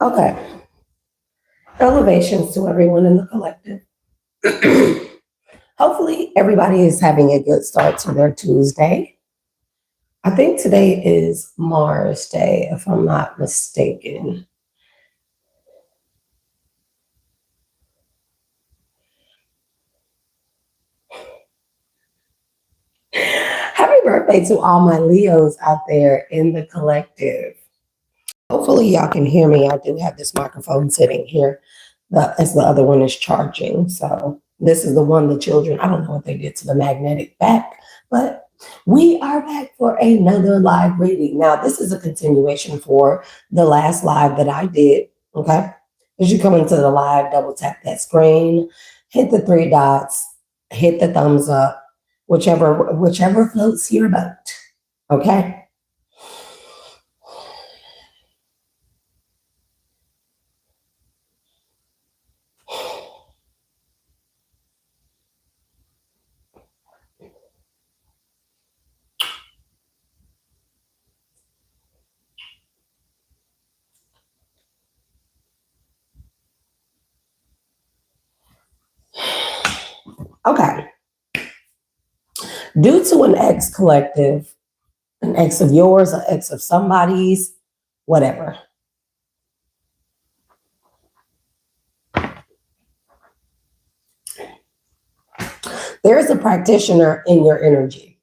Okay. Elevations to everyone in the collective. Hopefully, everybody is having a good start to their Tuesday. I think today is Mars Day, if I'm not mistaken. Happy birthday to all my Leos out there in the collective. Hopefully, y'all can hear me. I do have this microphone sitting here as the other one is charging. So, this is the one the children, I don't know what they did to the magnetic back, but we are back for another live reading. Now, this is a continuation for the last live that I did. Okay. As you come into the live, double tap that screen, hit the three dots, hit the thumbs up, whichever floats your boat. Okay. Okay. Due to an ex collective, an ex of yours, an ex of somebody's, whatever. There is a practitioner in your energy.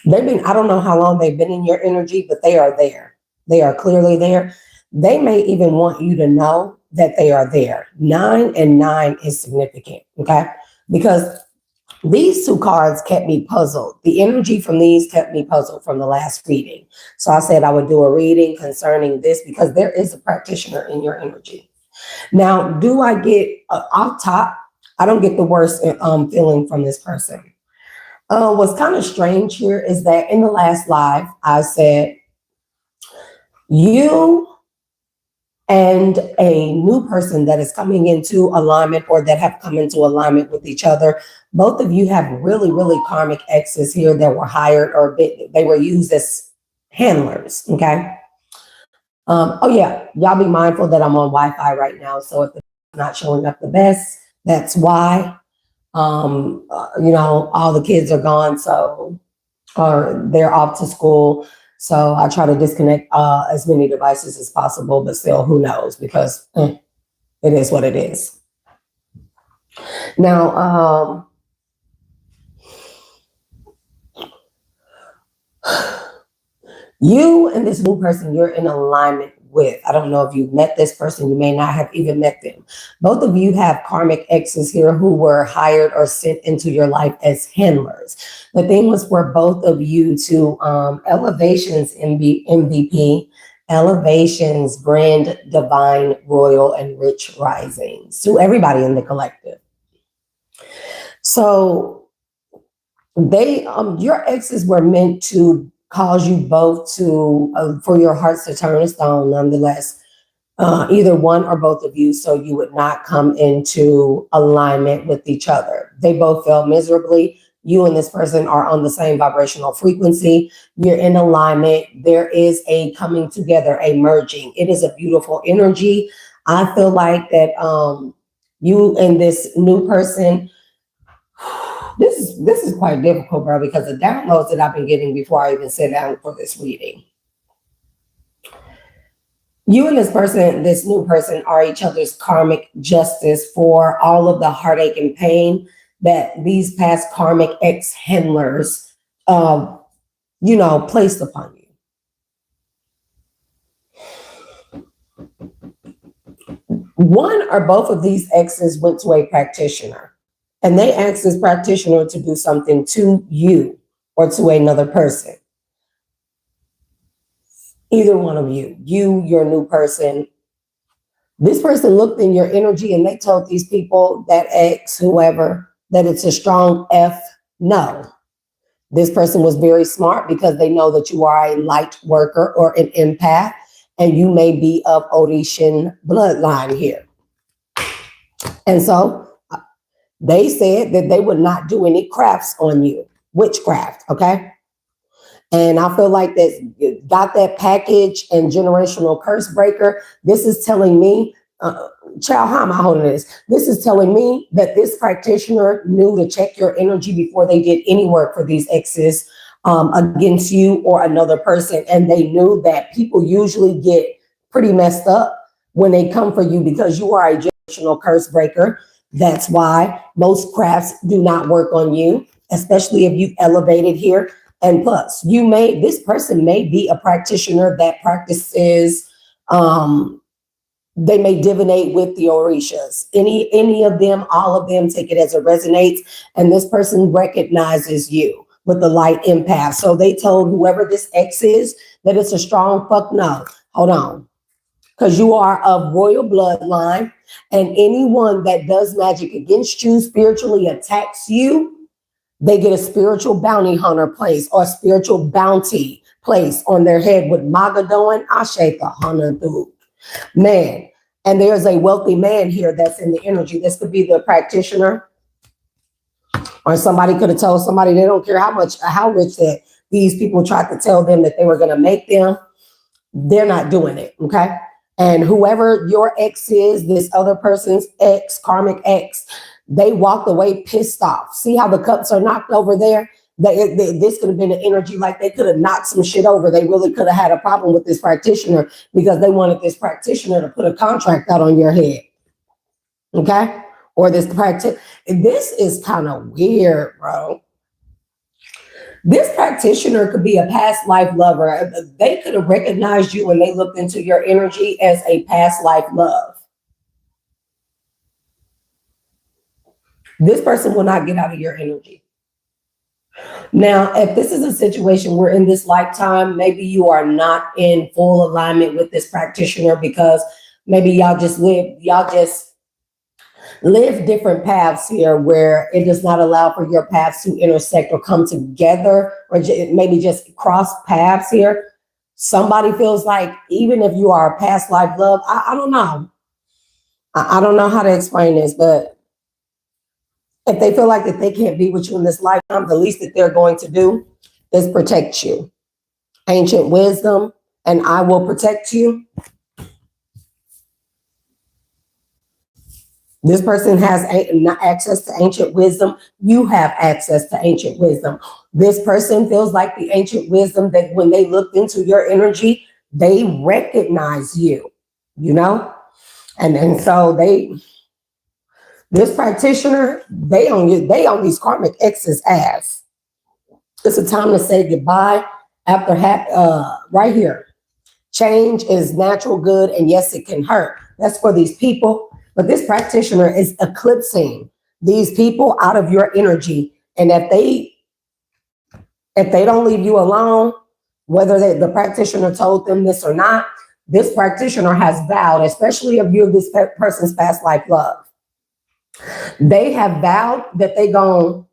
I don't know how long they've been in your energy, but they are there. They are clearly there. They may even want you to know that they are there. 9 and 9 is significant, okay? Because these two cards kept me puzzled. The energy from these kept me puzzled from the last reading. So I said I would do a reading concerning this because there is a practitioner in your energy. Now, do I get off top? I don't get the worst feeling from this person. What's kind of strange here is that in the last live, I said, you and a new person that is coming into alignment or that have come into alignment with each other, both of you have really, really karmic exes here that were hired or they were used as handlers, okay? Oh yeah, y'all be mindful that I'm on Wi-Fi right now, so if it's not showing up the best, that's why. All the kids are gone, or they're off to school. So I try to disconnect as many devices as possible, but still, who knows? Because it is what it is. Now, you and this new person you're in alignment with. I don't know if you've met this person. You may not have even met them. Both of you have karmic exes here who were hired or sent into your life as handlers. The thing was for both of you to elevations MVP, elevations, grand, divine, royal, and rich risings to everybody in the collective. So your exes were meant to cause you both to, for your hearts to turn to stone, nonetheless, either one or both of you, so you would not come into alignment with each other. They both felt miserably. You and this person are on the same vibrational frequency. You're in alignment. There is a coming together, a merging. It is a beautiful energy. I feel like that you and this new person, this is quite difficult, bro, because the downloads that I've been getting before I even sit down for this reading. You and this new person are each other's karmic justice for all of the heartache and pain that these past karmic ex-handlers, placed upon you. One or both of these exes went to a practitioner. And they asked this practitioner to do something to you or to another person. Either one of you, your new person. This person looked in your energy and they told these people, that ex, whoever, that it's a strong F no. This person was very smart because they know that you are a light worker or an empath, and you may be of Orishan bloodline here. And so they said that they would not do any crafts on you, witchcraft, okay? And I feel like that got that package and generational curse breaker. This is telling me, child, how am I holding this? This is telling me that this practitioner knew to check your energy before they did any work for these exes against you or another person. And they knew that people usually get pretty messed up when they come for you because you are a generational curse breaker. That's why most crafts do not work on you, especially if you've elevated here. And plus, this person may be a practitioner that practices, they may divinate with the Orishas. Any of them, all of them, take it as it resonates. And this person recognizes you with the light empath. So they told whoever this ex is that it's a strong fuck no. Hold on. Because you are of royal bloodline, and anyone that does magic against you, spiritually attacks you, they get a spiritual bounty hunter place or a spiritual bounty place on their head with Magadoan Ashe Hanadu. Man, and there's a wealthy man here that's in the energy. This could be the practitioner, or somebody could have told somebody they don't care how rich that these people tried to tell them that they were going to make them. They're not doing it, okay? And whoever your ex is, this other person's ex, karmic ex, they walked away pissed off. See how the cups are knocked over there? This could have been an energy like they could have knocked some shit over. They really could have had a problem with this practitioner because they wanted this practitioner to put a contract out on your head. Okay? Or this practice. This is kind of weird, bro. This practitioner could be a past life lover. They could have recognized you when they looked into your energy as a past life love. This person will not get out of your energy. Now, if this is a situation where in this lifetime, maybe you are not in full alignment with this practitioner because maybe y'all just live different paths here where it does not allow for your paths to intersect or come together, or maybe just cross paths here. Somebody feels like even if you are a past life love, I don't know. I don't know how to explain this, but if they feel like that they can't be with you in this lifetime, the least that they're going to do is protect you. Ancient wisdom, and I will protect you. This person has access to ancient wisdom. You have access to ancient wisdom. This person feels like the ancient wisdom that when they looked into your energy, they recognize you, you know? And so this practitioner, they on these karmic exes' ass. It's a time to say goodbye after right here. Change is natural good, and yes, it can hurt. That's for these people. But this practitioner is eclipsing these people out of your energy. And if they don't leave you alone, whether the practitioner told them this or not, this practitioner has vowed, especially if you're this person's past life love. They have vowed that they gonna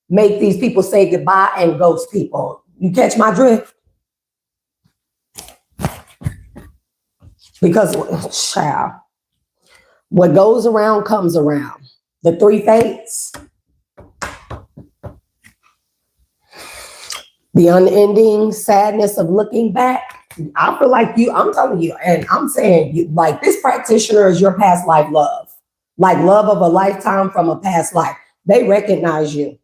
make these people say goodbye and ghost people. You catch my drift? Because, child, what goes around comes around. The three fates. The unending sadness of looking back. I feel like I'm telling you, and I'm saying you, like this practitioner is your past life love. Like love of a lifetime from a past life. They recognize you.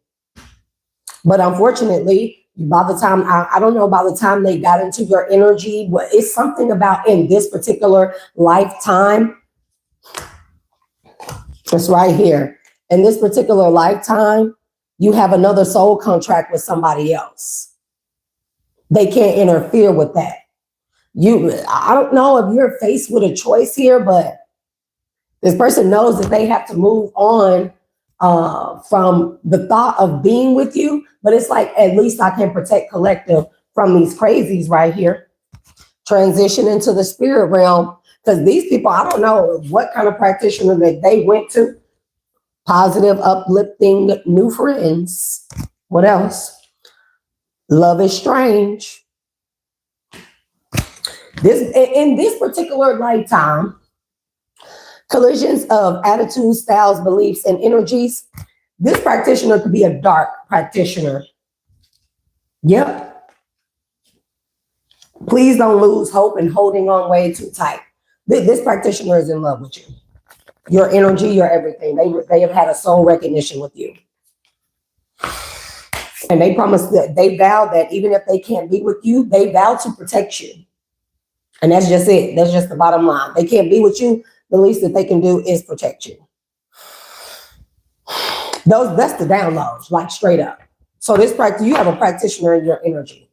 But unfortunately, by the time, I don't know, by the time they got into your energy, it's something about in this particular lifetime. It's right here. In this particular lifetime, you have another soul contract with somebody else. They can't interfere with that. I don't know if you're faced with a choice here, but this person knows that they have to move on from the thought of being with you, but it's like, at least I can protect collective from these crazies right here. Transition into the spirit realm, because these people, I don't know what kind of practitioner that they went to. Positive, uplifting, new friends. What else? Love is strange. In this particular lifetime, collisions of attitudes, styles, beliefs, and energies. This practitioner could be a dark practitioner. Yep. Please don't lose hope and holding on way too tight. This practitioner is in love with you. Your energy, your everything. They have had a soul recognition with you. And they promise that they vow that even if they can't be with you, they vow to protect you. And that's just it. That's just the bottom line. They can't be with you. The least that they can do is protect you. That's the downloads, like straight up. So this practice, you have a practitioner in your energy.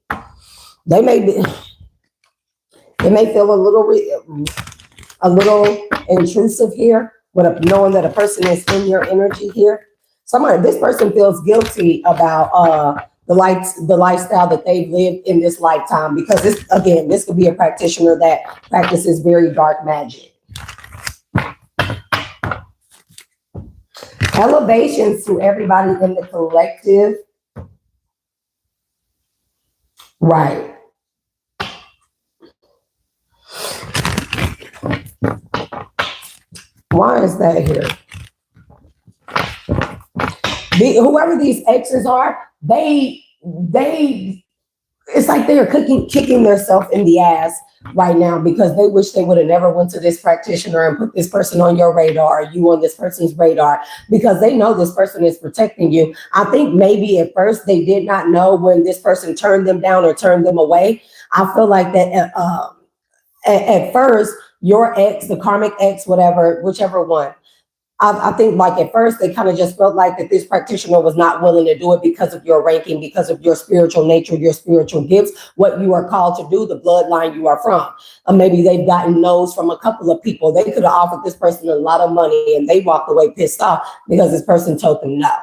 They may feel a little intrusive here, but knowing that a person is in your energy here. This person feels guilty about the lifestyle that they've lived in this lifetime, because this could be a practitioner that practices very dark magic. Elevations to everybody in the collective. Right. Why is that here? Whoever these exes are, it's like they are kicking themselves in the ass right now, because they wish they would have never went to this practitioner and put this person on your radar, or you on this person's radar, because they know this person is protecting you. I think maybe at first they did not know when this person turned them down or turned them away. I feel like that at first, your ex, the karmic ex, whichever one, I think like at first they kind of just felt like that this practitioner was not willing to do it because of your ranking, because of your spiritual nature, your spiritual gifts, what you are called to do, the bloodline you are from. Maybe they've gotten no's from a couple of people. They could have offered this person a lot of money and they walked away pissed off because this person told them no.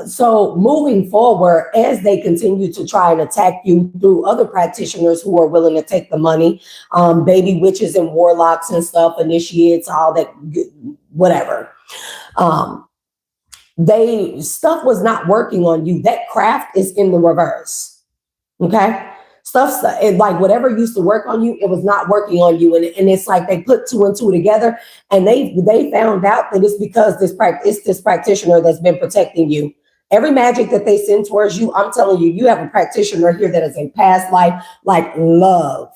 So moving forward, as they continue to try and attack you through other practitioners who are willing to take the money, baby witches and warlocks and stuff, initiates, all that, whatever. Stuff was not working on you. That craft is in the reverse. Okay. Stuff like whatever used to work on you, it was not working on you. And it's like they put two and two together, and they found out that it's because this practitioner that's been protecting you. Every magic that they send towards you, I'm telling you, you have a practitioner here that is a past life, like love.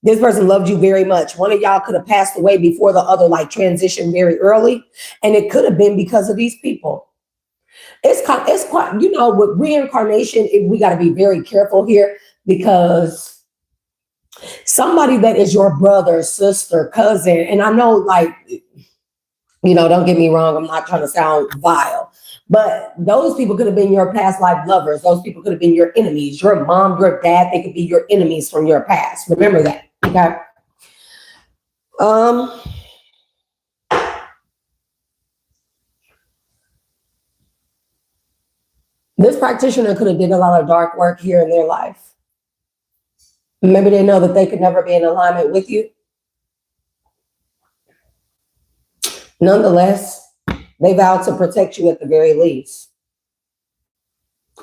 This person loved you very much. One of y'all could have passed away before the other, like transitioned very early. And it could have been because of these people. It's quite, with reincarnation, we got to be very careful here, because somebody that is your brother, sister, cousin, and I know, like, don't get me wrong, I'm not trying to sound vile, but those people could have been your past life lovers. Those people could have been your enemies, your mom, your dad. They could be your enemies from your past. Remember that, okay? This practitioner could have did a lot of dark work here in their life. Maybe they know that they could never be in alignment with you. Nonetheless, they vow to protect you at the very least.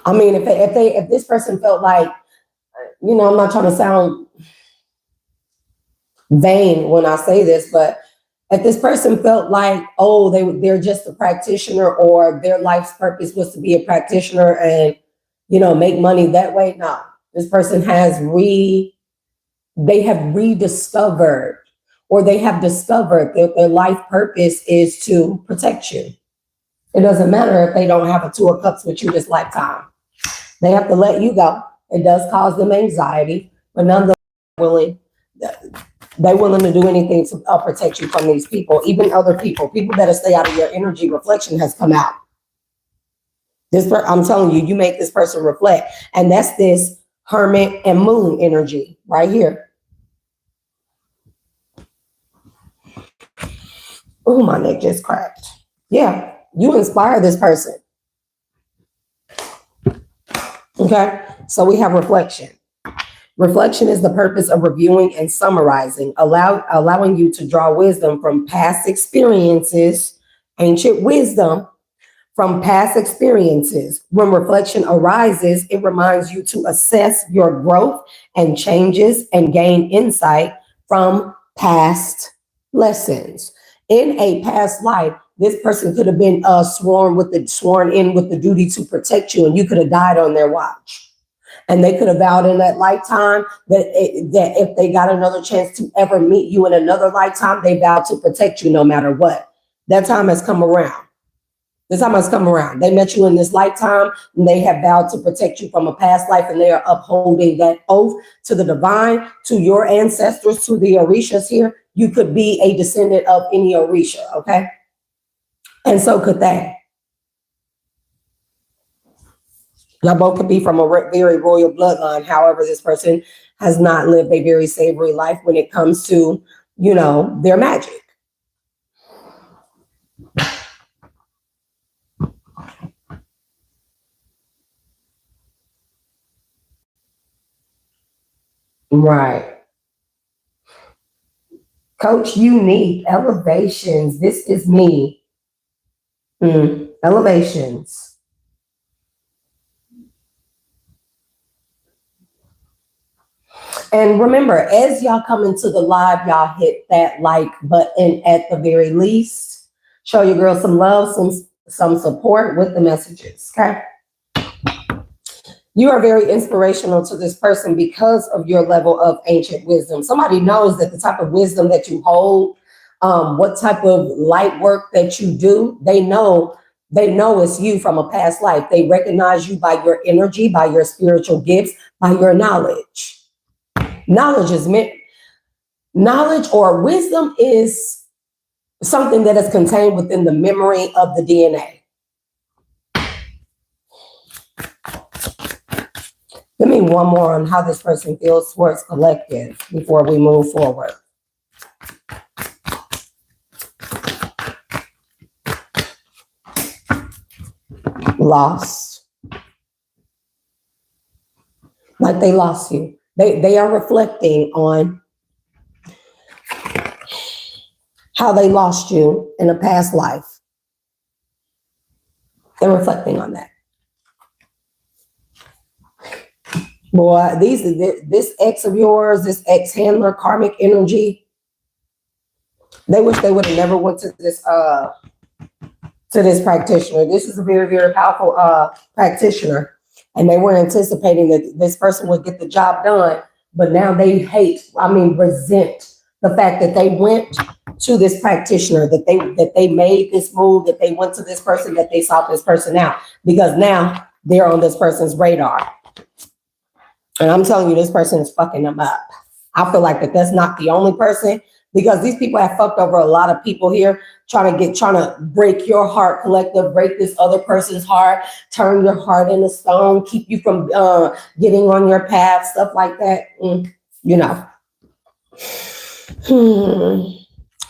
I mean, if this person felt like, I'm not trying to sound vain when I say this, but if this person felt like, oh, they're just a practitioner, or their life's purpose was to be a practitioner and, make money that way, no. This person they have rediscovered, or they have discovered that their life purpose is to protect you. It doesn't matter if they don't have a Two of Cups with you this lifetime. They have to let you go. It does cause them anxiety, but nonetheless, they're willing to do anything to protect you from these people, even other people that stay out of your energy. Reflection has come out. I'm telling you, you make this person reflect. And that's this Hermit and Moon energy right here. Oh, my neck just cracked. Yeah, you inspire this person. Okay, so we have reflection. Reflection is the purpose of reviewing and summarizing, allowing you to draw wisdom from past experiences, ancient wisdom from past experiences. When reflection arises, it reminds you to assess your growth and changes and gain insight from past lessons. In a past life, this person could have been sworn in with the duty to protect you, and you could have died on their watch. And they could have vowed in that lifetime that if they got another chance to ever meet you in another lifetime, they vowed to protect you no matter what. That time has come around. The time has come around. They met you in this lifetime, and they have vowed to protect you from a past life, and they are upholding that oath to the divine, to your ancestors, to the Orishas here. You could be a descendant of any Orisha, okay? And so could they. Y'all both could be from a very royal bloodline. However, this person has not lived a very savory life when it comes to, you know, their magic. Right. Coach, unique, elevations. This is me. Elevations. And remember, as y'all come into the live, y'all hit that like button at the very least. Show your girl some love, some support with the messages, okay? You are very inspirational to this person because of your level of ancient wisdom. Somebody knows that the type of wisdom that you hold, what type of light work that you do, they know it's you from a past life. They recognize you by your energy, by your spiritual gifts, by your knowledge. Knowledge or wisdom is something that is contained within the memory of the DNA. Give me one more on how this person feels towards collective before we move forward. Lost. Like they lost you. They are reflecting on how they lost you in a past life. They're reflecting on that. Boy, this ex of yours, this ex-handler, karmic energy, they wish they would have never went to this practitioner. This is a very, very powerful practitioner. And they were anticipating that this person would get the job done, but now they resent the fact that they went to this practitioner, that they made this move, that they went to this person, that they sought this person out, because now they're on this person's radar. And I'm telling you, this person is fucking them up. I feel like that's not the only person, because these people have fucked over a lot of people here, trying to break your heart, collective, break this other person's heart, turn your heart into stone, keep you from getting on your path, stuff like that. You know.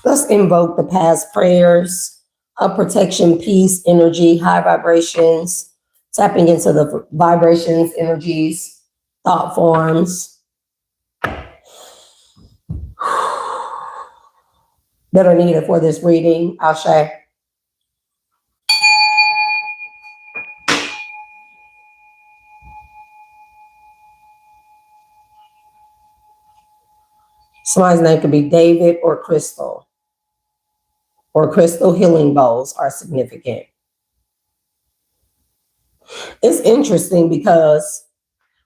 Let's invoke the past prayers of protection, peace, energy, high vibrations, tapping into the vibrations, energies, thought forms that are needed for this reading. Ashe. Somebody's name could be David or Crystal healing bowls are significant. It's interesting because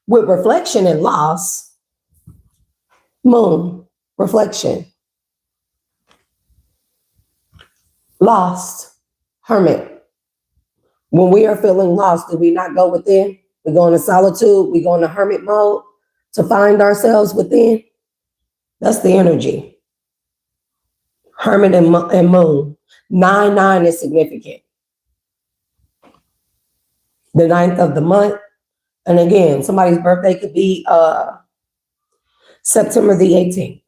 with reflection and loss, moon, reflection, lost, hermit. When we are feeling lost, do we not go within? We go into solitude, we go into hermit mode to find ourselves within. That's the energy. Hermit and moon. 9/9 is significant. The 9th of the month. And again, somebody's birthday could be September the 18th.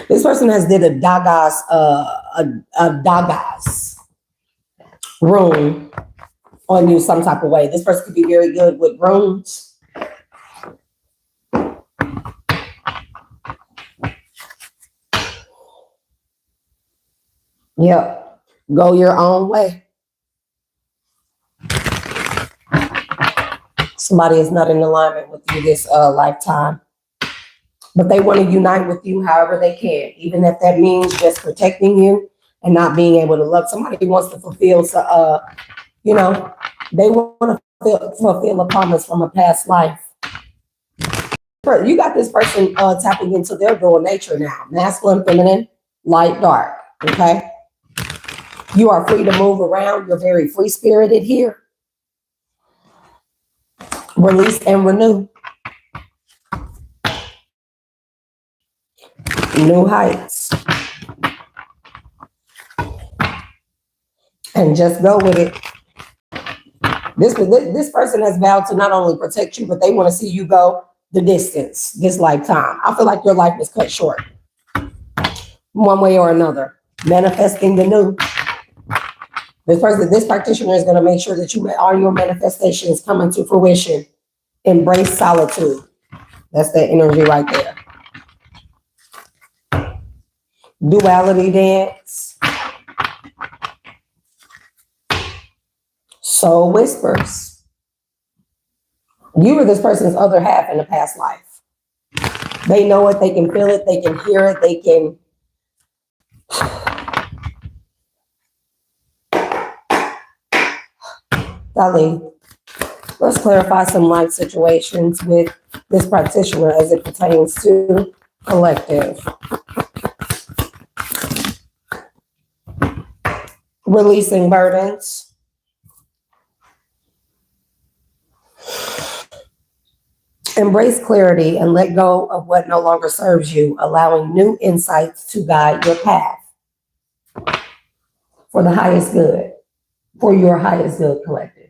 This person has did a Dagas rune on you some type of way. This person could be very good with runes. Yep. Go your own way. Somebody is not in alignment with you this lifetime. But they want to unite with you however they can, even if that means just protecting you, and not being able to love. Somebody wants to fulfill, you know, they want to fulfill a promise from a past life. You got this person tapping into their dual nature now. Masculine, feminine, light, dark. Okay. You are free to move around. You're very free spirited here. Release and renew. New heights. And just go with it. This person has vowed to not only protect you, but they want to see you go the distance this lifetime. I feel like your life was cut short one way or another. Manifesting the new. This practitioner is going to make sure that all your manifestations come into fruition. Embrace solitude. That's that energy right there. Duality dance. Soul whispers. You were this person's other half in the past life. They know it, they can feel it, they can hear it, they can. Golly, let's clarify some life situations with this practitioner as it pertains to collective. Releasing burdens. Embrace clarity and let go of what no longer serves you, allowing new insights to guide your path for the highest good, for your highest good collective.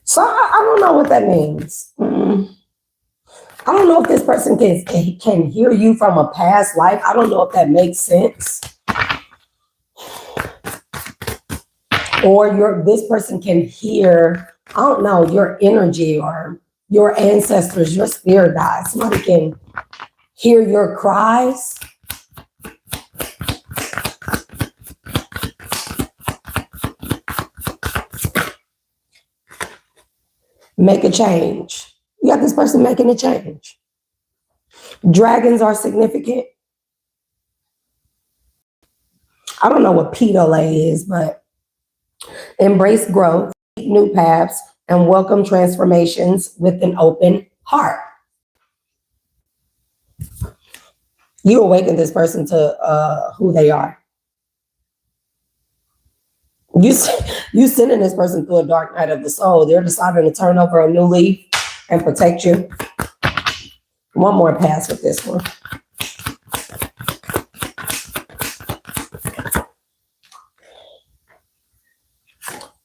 So I don't know what that means. I don't know if this person can hear you from a past life. I don't know if that makes sense. Or this person can hear, I don't know, your energy or your ancestors, your spirit guides. Somebody can hear your cries. Make a change. You got this person making a change. Dragons are significant. I don't know what pedale is, but embrace growth, new paths, and welcome transformations with an open heart. You awaken this person to who they are. You sending this person through a dark night of the soul. They're deciding to turn over a new leaf and protect you. One more pass with this one.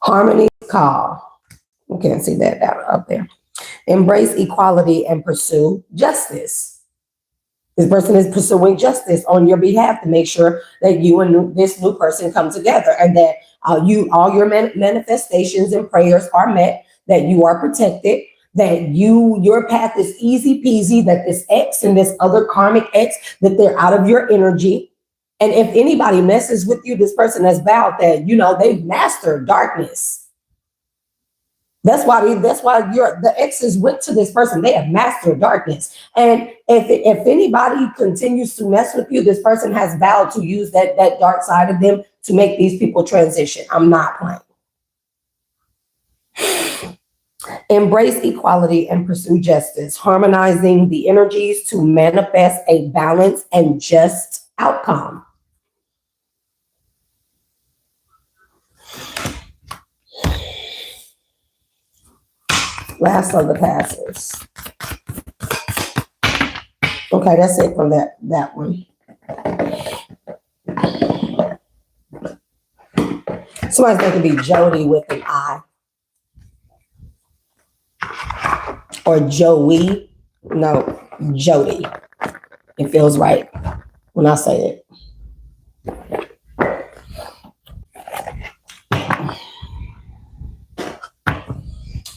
Harmony call. You can't see that up there. Embrace equality and pursue justice. This person is pursuing justice on your behalf to make sure that you and this new person come together, and that all your manifestations and prayers are met, that you are protected, that your path is easy peasy, that this X and this other karmic X, that they're out of your energy. And if anybody messes with you, this person has vowed that, they've mastered darkness. That's why the exes went to this person. They have mastered darkness. And if anybody continues to mess with you, this person has vowed to use that dark side of them to make these people transition. I'm not playing. Embrace equality and pursue justice, harmonizing the energies to manifest a balanced and just outcome. Last of the passes. Okay, that's it from that one. Somebody's going to be Jody with an I. Or Joey. No, Jody. It feels right when I say it.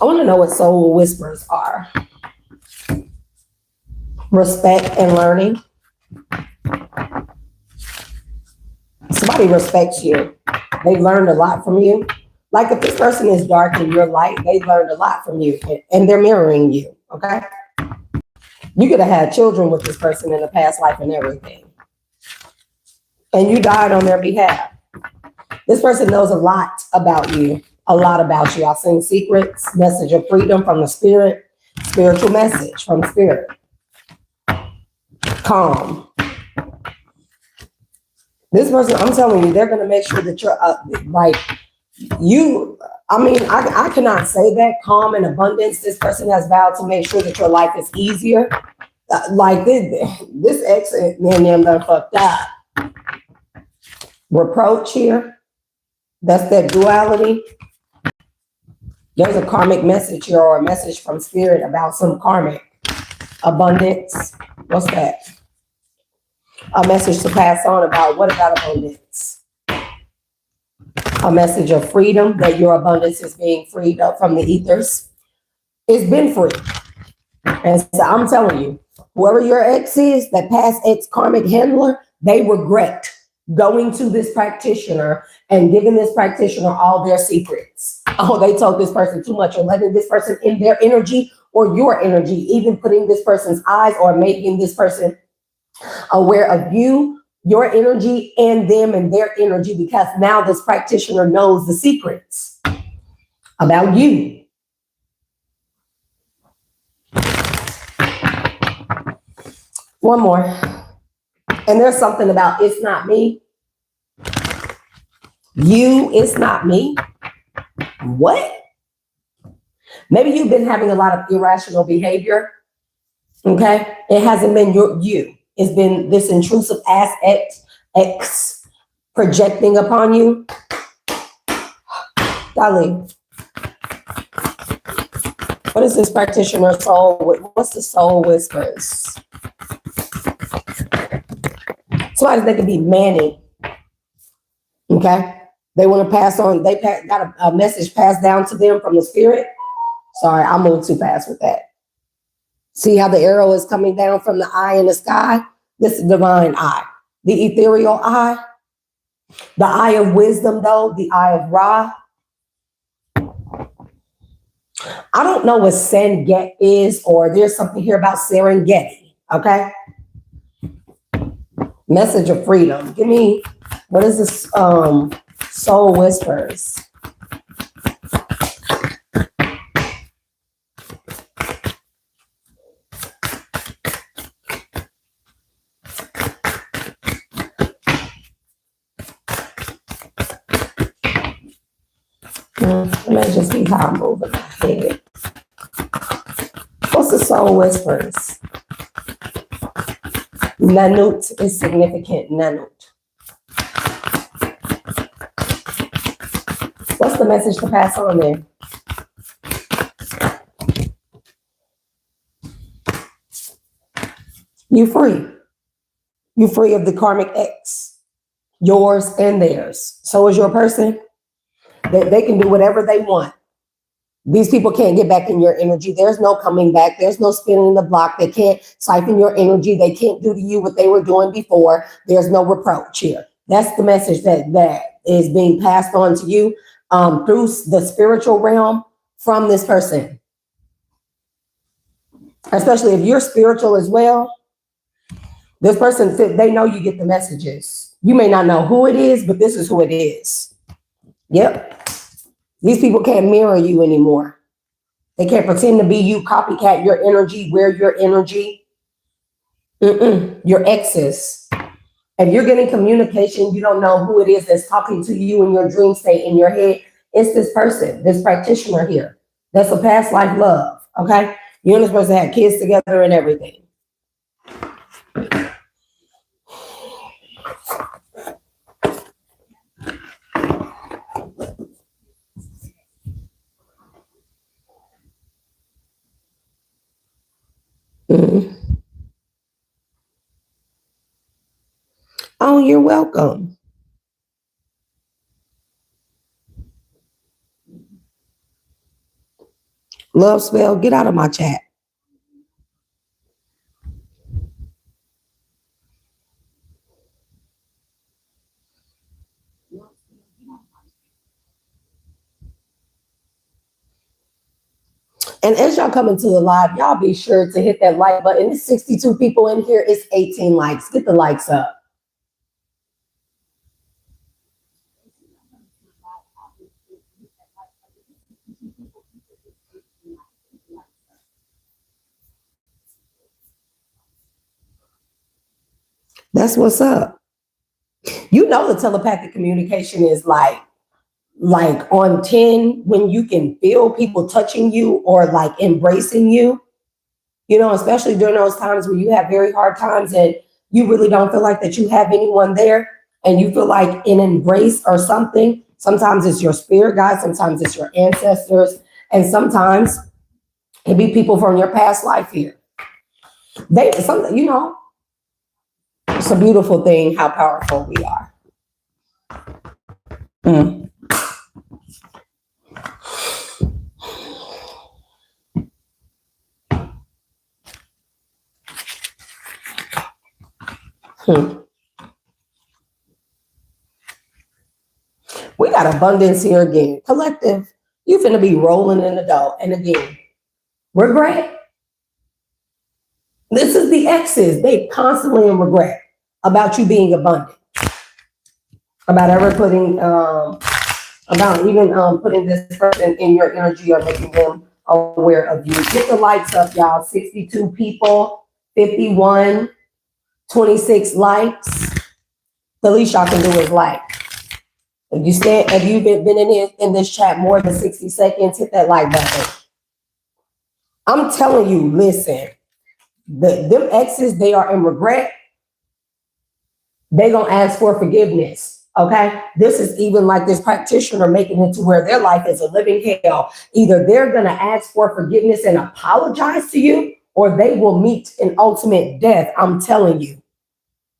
I want to know what soul whispers are. Respect and learning. Somebody respects you. They've learned a lot from you. Like if this person is dark and you're light, they learned a lot from you and they're mirroring you, okay? You could have had children with this person in a past life and everything. And you died on their behalf. This person knows a lot about you, a lot about you. I've seen secrets, message of freedom from the spirit, spiritual message from spirit. Calm. This person, I'm telling you, they're going to make sure that you're like you. I mean, I cannot say that. Calm and abundance. This person has vowed to make sure that your life is easier. Like this ex and them done fucked up. Reproach here. That's that duality. There's a karmic message here or a message from spirit about some karmic abundance. What's that? A message to pass on about what about abundance? A message of freedom, that your abundance is being freed up from the ethers. It's been free. And so I'm telling you, whoever your ex is, that past ex karmic handler, they regret going to this practitioner and giving this practitioner all their secrets. Oh, they told this person too much, or letting this person in their energy or your energy, even putting this person's eyes or making this person aware of you, your energy, and them and their energy, because now this practitioner knows the secrets about you. One more. And there's something about it's not me. You, it's not me. What? Maybe you've been having a lot of irrational behavior. Okay? It hasn't been you. It's been this intrusive ass ex projecting upon you. Golly. What is this practitioner soul? What's the soul whispers? Somebody that could be manning. Okay? They want to pass on, got a message passed down to them from the spirit. Sorry, I moved too fast with that. See how the arrow is coming down from the eye in the sky? This is divine eye. The ethereal eye. The eye of wisdom, though, the eye of Ra. I don't know what Sanget is, or there's something here about Serengeti, okay? Message of freedom. Give me, what is this? Soul whispers. It may just be how I'm moving my head. What's the soul whispers? Nanut is significant. Nanut. What's the message to pass on there? You free. You free of the karmic ex. Yours and theirs. So is your person. They can do whatever they want. These people can't get back in your energy. There's no coming back. There's no spinning the block. They can't siphon your energy. They can't do to you what they were doing before. There's no reproach here. That's the message that is being passed on to you through the spiritual realm from this person. Especially if you're spiritual as well. This person, they know you get the messages. You may not know who it is, but this is who it is. Yep. These people can't mirror you anymore. They can't pretend to be you, copycat your energy, wear your energy. Your exes. If you're getting communication, you don't know who it is that's talking to you in your dream state in your head. It's this person, this practitioner here. That's a past life love, okay? You and this person had kids together and everything. Oh, you're welcome. Love spell, get out of my chat. And as y'all come into the live, y'all be sure to hit that like button. There's 62 people in here. It's 18 likes. Get the likes up. That's what's up. You know the telepathic communication is like on 10 when you can feel people touching you or like embracing you, you know, especially during those times where you have very hard times and you really don't feel like that you have anyone there and you feel like an embrace or something. Sometimes it's your spirit guide, sometimes it's your ancestors, and sometimes it be people from your past life here. Something, you know, it's a beautiful thing how powerful we are. Mm. We got abundance here again. Collective, you finna be rolling in the dough. And again, regret. This is the exes. They constantly in regret about you being abundant. About ever putting, about even putting this person in your energy or making them aware of you. Get the likes up, y'all. 62 people, 51, 26 likes. The least y'all can do is like. If you've been in this chat more than 60 seconds, hit that like button. I'm telling you, listen, them exes, they are in regret. They gonna ask for forgiveness, okay? This is even like this practitioner making it to where their life is a living hell. Either they're gonna ask for forgiveness and apologize to you, or they will meet an ultimate death, I'm telling you.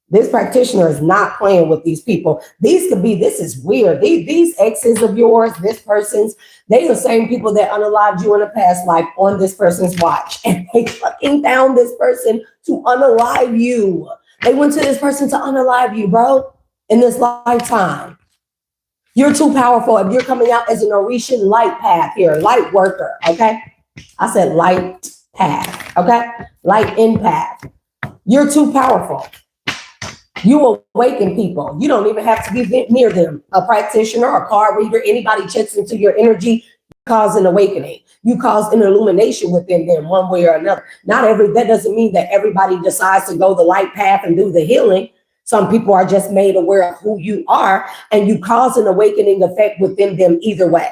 This practitioner is not playing with these people. These could be, this is weird. These exes of yours, this person's, they are the same people that unalived you in a past life on this person's watch. And they fucking found this person to unalive you. They went to this person to unalive you, bro, in this lifetime. You're too powerful. If you're coming out as an Orishan light path here, light worker, okay? I said light path, okay? Light empath. You're too powerful. You awaken people. You don't even have to be near them. A practitioner, a card reader, anybody checks into your energy, cause an awakening. You cause an illumination within them one way or another. That doesn't mean that everybody decides to go the light path and do the healing. Some people are just made aware of who you are, and you cause an awakening effect within them either way,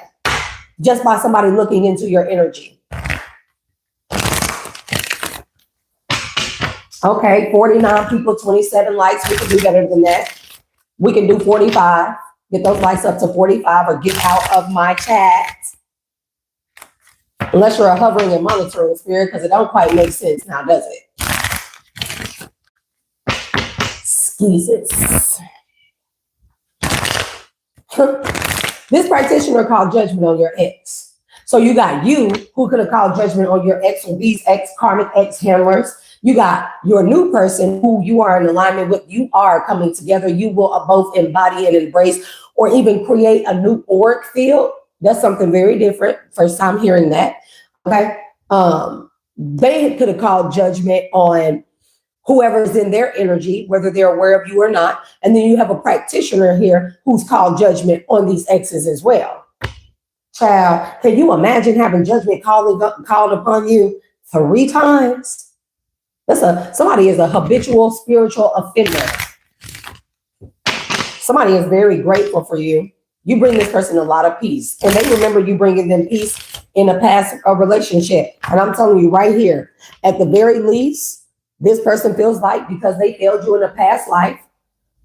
just by somebody looking into your energy. Okay, 49 people, 27 likes. We can do better than that. We can do 45. Get those likes up to 45 or get out of my chat. Unless you're a hovering and monitoring spirit, because it don't quite make sense now, does it? Excuses. This practitioner called judgment on your ex. So you got you who could have called judgment on your ex or these karmic ex handlers. You got your new person who you are in alignment with. You are coming together. You will both embody and embrace or even create a new auric field. That's something very different. First time hearing that. Okay. They could have called judgment on whoever's in their energy, whether they're aware of you or not. And then you have a practitioner here who's called judgment on these exes as well. Child, can you imagine having judgment called upon you 3 times? Somebody is a habitual spiritual offender. Somebody is very grateful for you. You bring this person a lot of peace, and they remember you bringing them peace in a past relationship. And I'm telling you right here, at the very least, this person feels like because they failed you in a past life,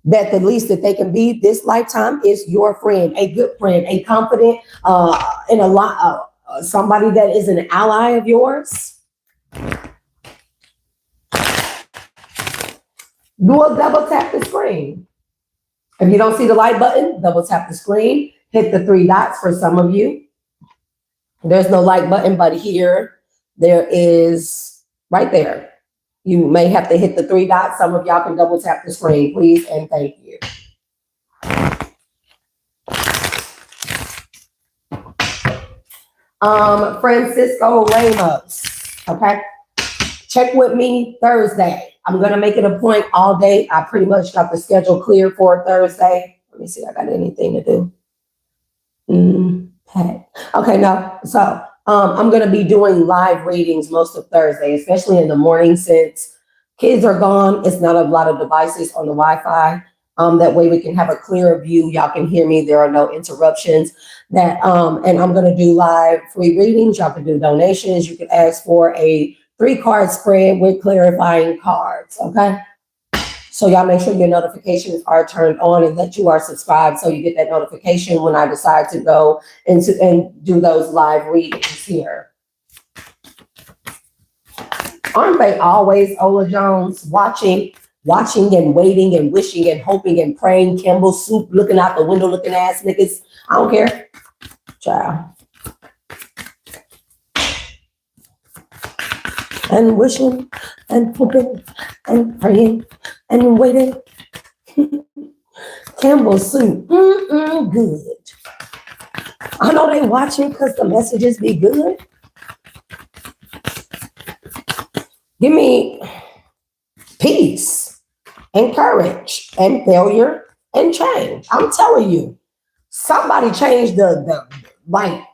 that the least that they can be this lifetime is your friend, a good friend, a confident, and somebody that is an ally of yours. Do a double tap the screen. If you don't see the like button, double tap the screen. Hit the 3 dots for some of you. There's no like button, but here there is right there. You may have to hit the 3 dots. Some of y'all can double tap the screen, please, and thank you. Francisco Ramos. Okay. Check with me Thursday. I'm going to make it a point all day. I pretty much got the schedule clear for Thursday. Let me see. I got anything to do. Okay, no. So I'm going to be doing live readings most of Thursday, especially in the morning since kids are gone. It's not a lot of devices on the Wi-Fi. That way we can have a clearer view. Y'all can hear me. There are no interruptions. And I'm going to do live free readings. Y'all can do donations. You can ask for a 3-card spread with clarifying cards. Okay. So y'all make sure your notifications are turned on and that you are subscribed so you get that notification when I decide to go and do those live readings here. Aren't they always, Ola Jones, watching and waiting and wishing and hoping and praying, Campbell Soup, looking out the window, looking ass niggas? I don't care. Child. And wishing and hoping and praying and waiting. Campbell Soup, good. I know they watching because the messages be good. Give me peace and courage and failure and change. I'm telling you, somebody changed like,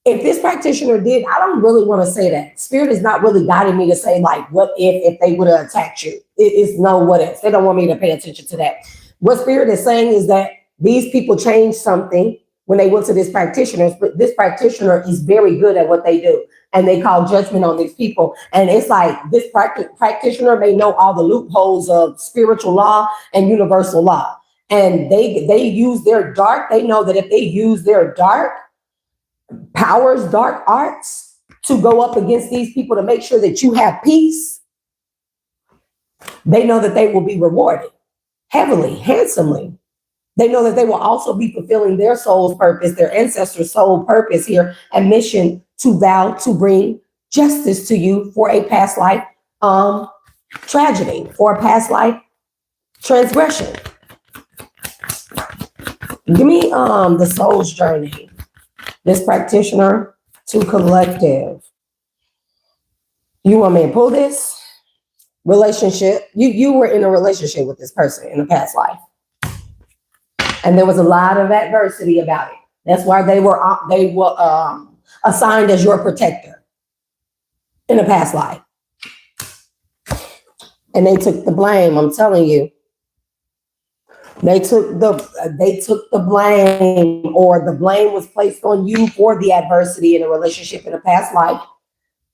if this practitioner did, I don't really want to say that. Spirit is not really guiding me to say, like, what if they would have attacked you? It's no what if. They don't want me to pay attention to that. What Spirit is saying is that these people changed something when they went to this practitioner, but this practitioner is very good at what they do. And they call judgment on these people. And it's like this practitioner may know all the loopholes of spiritual law and universal law. And they use their dark. They know that if they use their dark powers, dark arts to go up against these people to make sure that you have peace, they know that they will be rewarded heavily, handsomely. They know that they will also be fulfilling their soul's purpose, their ancestors' soul purpose here and mission to vow to bring justice to you for a past life tragedy, for a past life transgression. Give me the soul's journey. This practitioner to collective. You want me to pull this? Relationship. You were in a relationship with this person in a past life. And there was a lot of adversity about it. That's why they were assigned as your protector in a past life. And they took the blame, I'm telling you. They took the blame, or the blame was placed on you for the adversity in a relationship in a past life.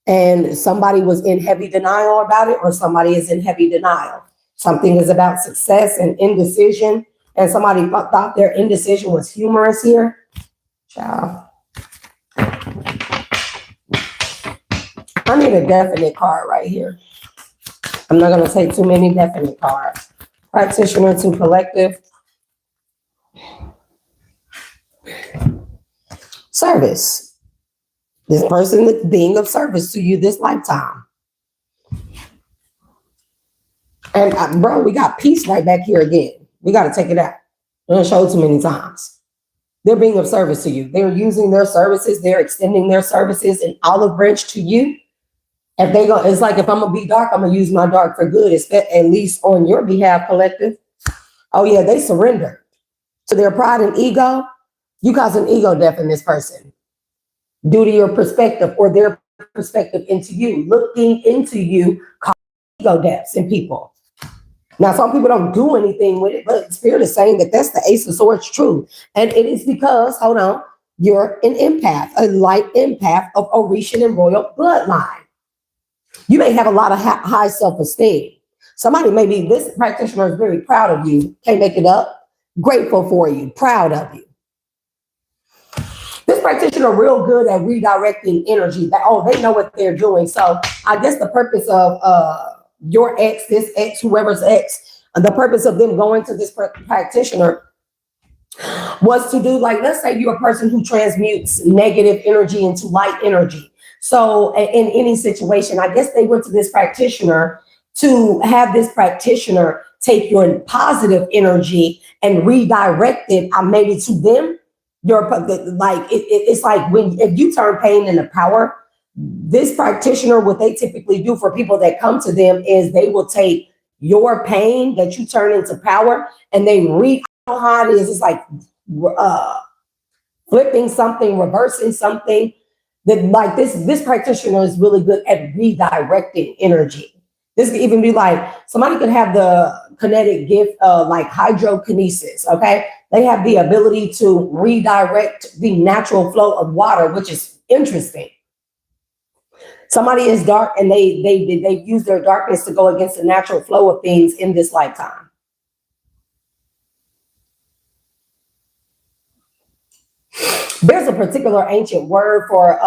And somebody was in heavy denial about it, or somebody is in heavy denial. Something is about success and indecision, and somebody thought their indecision was humorous here. Child. I need a definite card right here. I'm not going to take too many definite cards. Practitioner to collective. Service. This person is being of service to you this lifetime. And bro, we got peace right back here again. We got to take it out. I'm going to show it too many times. They're being of service to you. They're using their services. They're extending their services in olive branch to you. If they go, it's like if I'm gonna be dark, I'm gonna use my dark for good, at least on your behalf, collective. Oh yeah, they surrendered to their pride and ego. You cause an ego death in this person due to your perspective or their perspective into you. Looking into you cause ego deaths in people. Now, some people don't do anything with it, but Spirit is saying that that's the Ace of Swords truth. And it is because, hold on, you're an empath, a light empath of Orishan and royal bloodline. You may have a lot of high self-esteem. Somebody maybe, this practitioner is very proud of you. Can't make it up. Grateful for you. Proud of you. This practitioner real good at redirecting energy. They know what they're doing. So I guess the purpose of your ex, this ex, whoever's ex, the purpose of them going to this practitioner was to do, like, let's say you're a person who transmutes negative energy into light energy. So in any situation, I guess they went to this practitioner to have this practitioner take your positive energy and redirect it maybe to them It's like if you turn pain into power, this practitioner, what they typically do for people that come to them is they will take your pain that you turn into power and they how it is. It's like flipping something, reversing something. That like this practitioner is really good at redirecting energy. This could even be like somebody could have the kinetic gift of like hydrokinesis. Okay, they have the ability to redirect the natural flow of water, which is interesting. Somebody is dark and they use their darkness to go against the natural flow of things in this lifetime. There's a particular ancient word for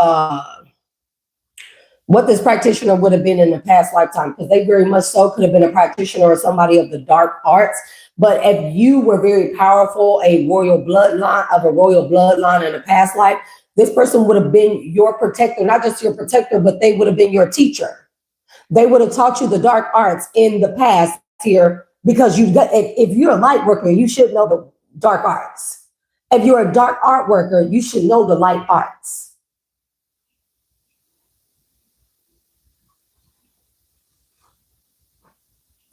what this practitioner would have been in the past lifetime, because they very much so could have been a practitioner or somebody of the dark arts. But if you were very powerful, a royal bloodline in a past life, this person would have been your protector, not just your protector, but they would have been your teacher. They would have taught you the dark arts in the past here, because if you're a light worker, you should know the dark arts. If you're a dark art worker, you should know the light arts.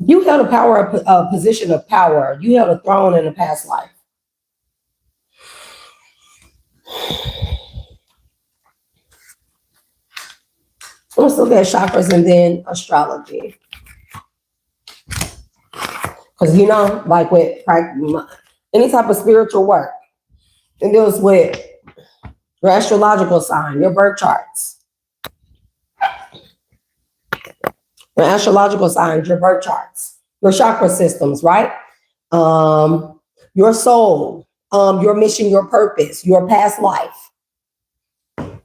You held a position of power. You held a throne in a past life. Let's look at chakras and then astrology. Because, like with any type of spiritual work, it deals with your astrological sign, your birth charts. Your astrological signs, your birth charts, your chakra systems, right? Your soul, your mission, your purpose, your past life.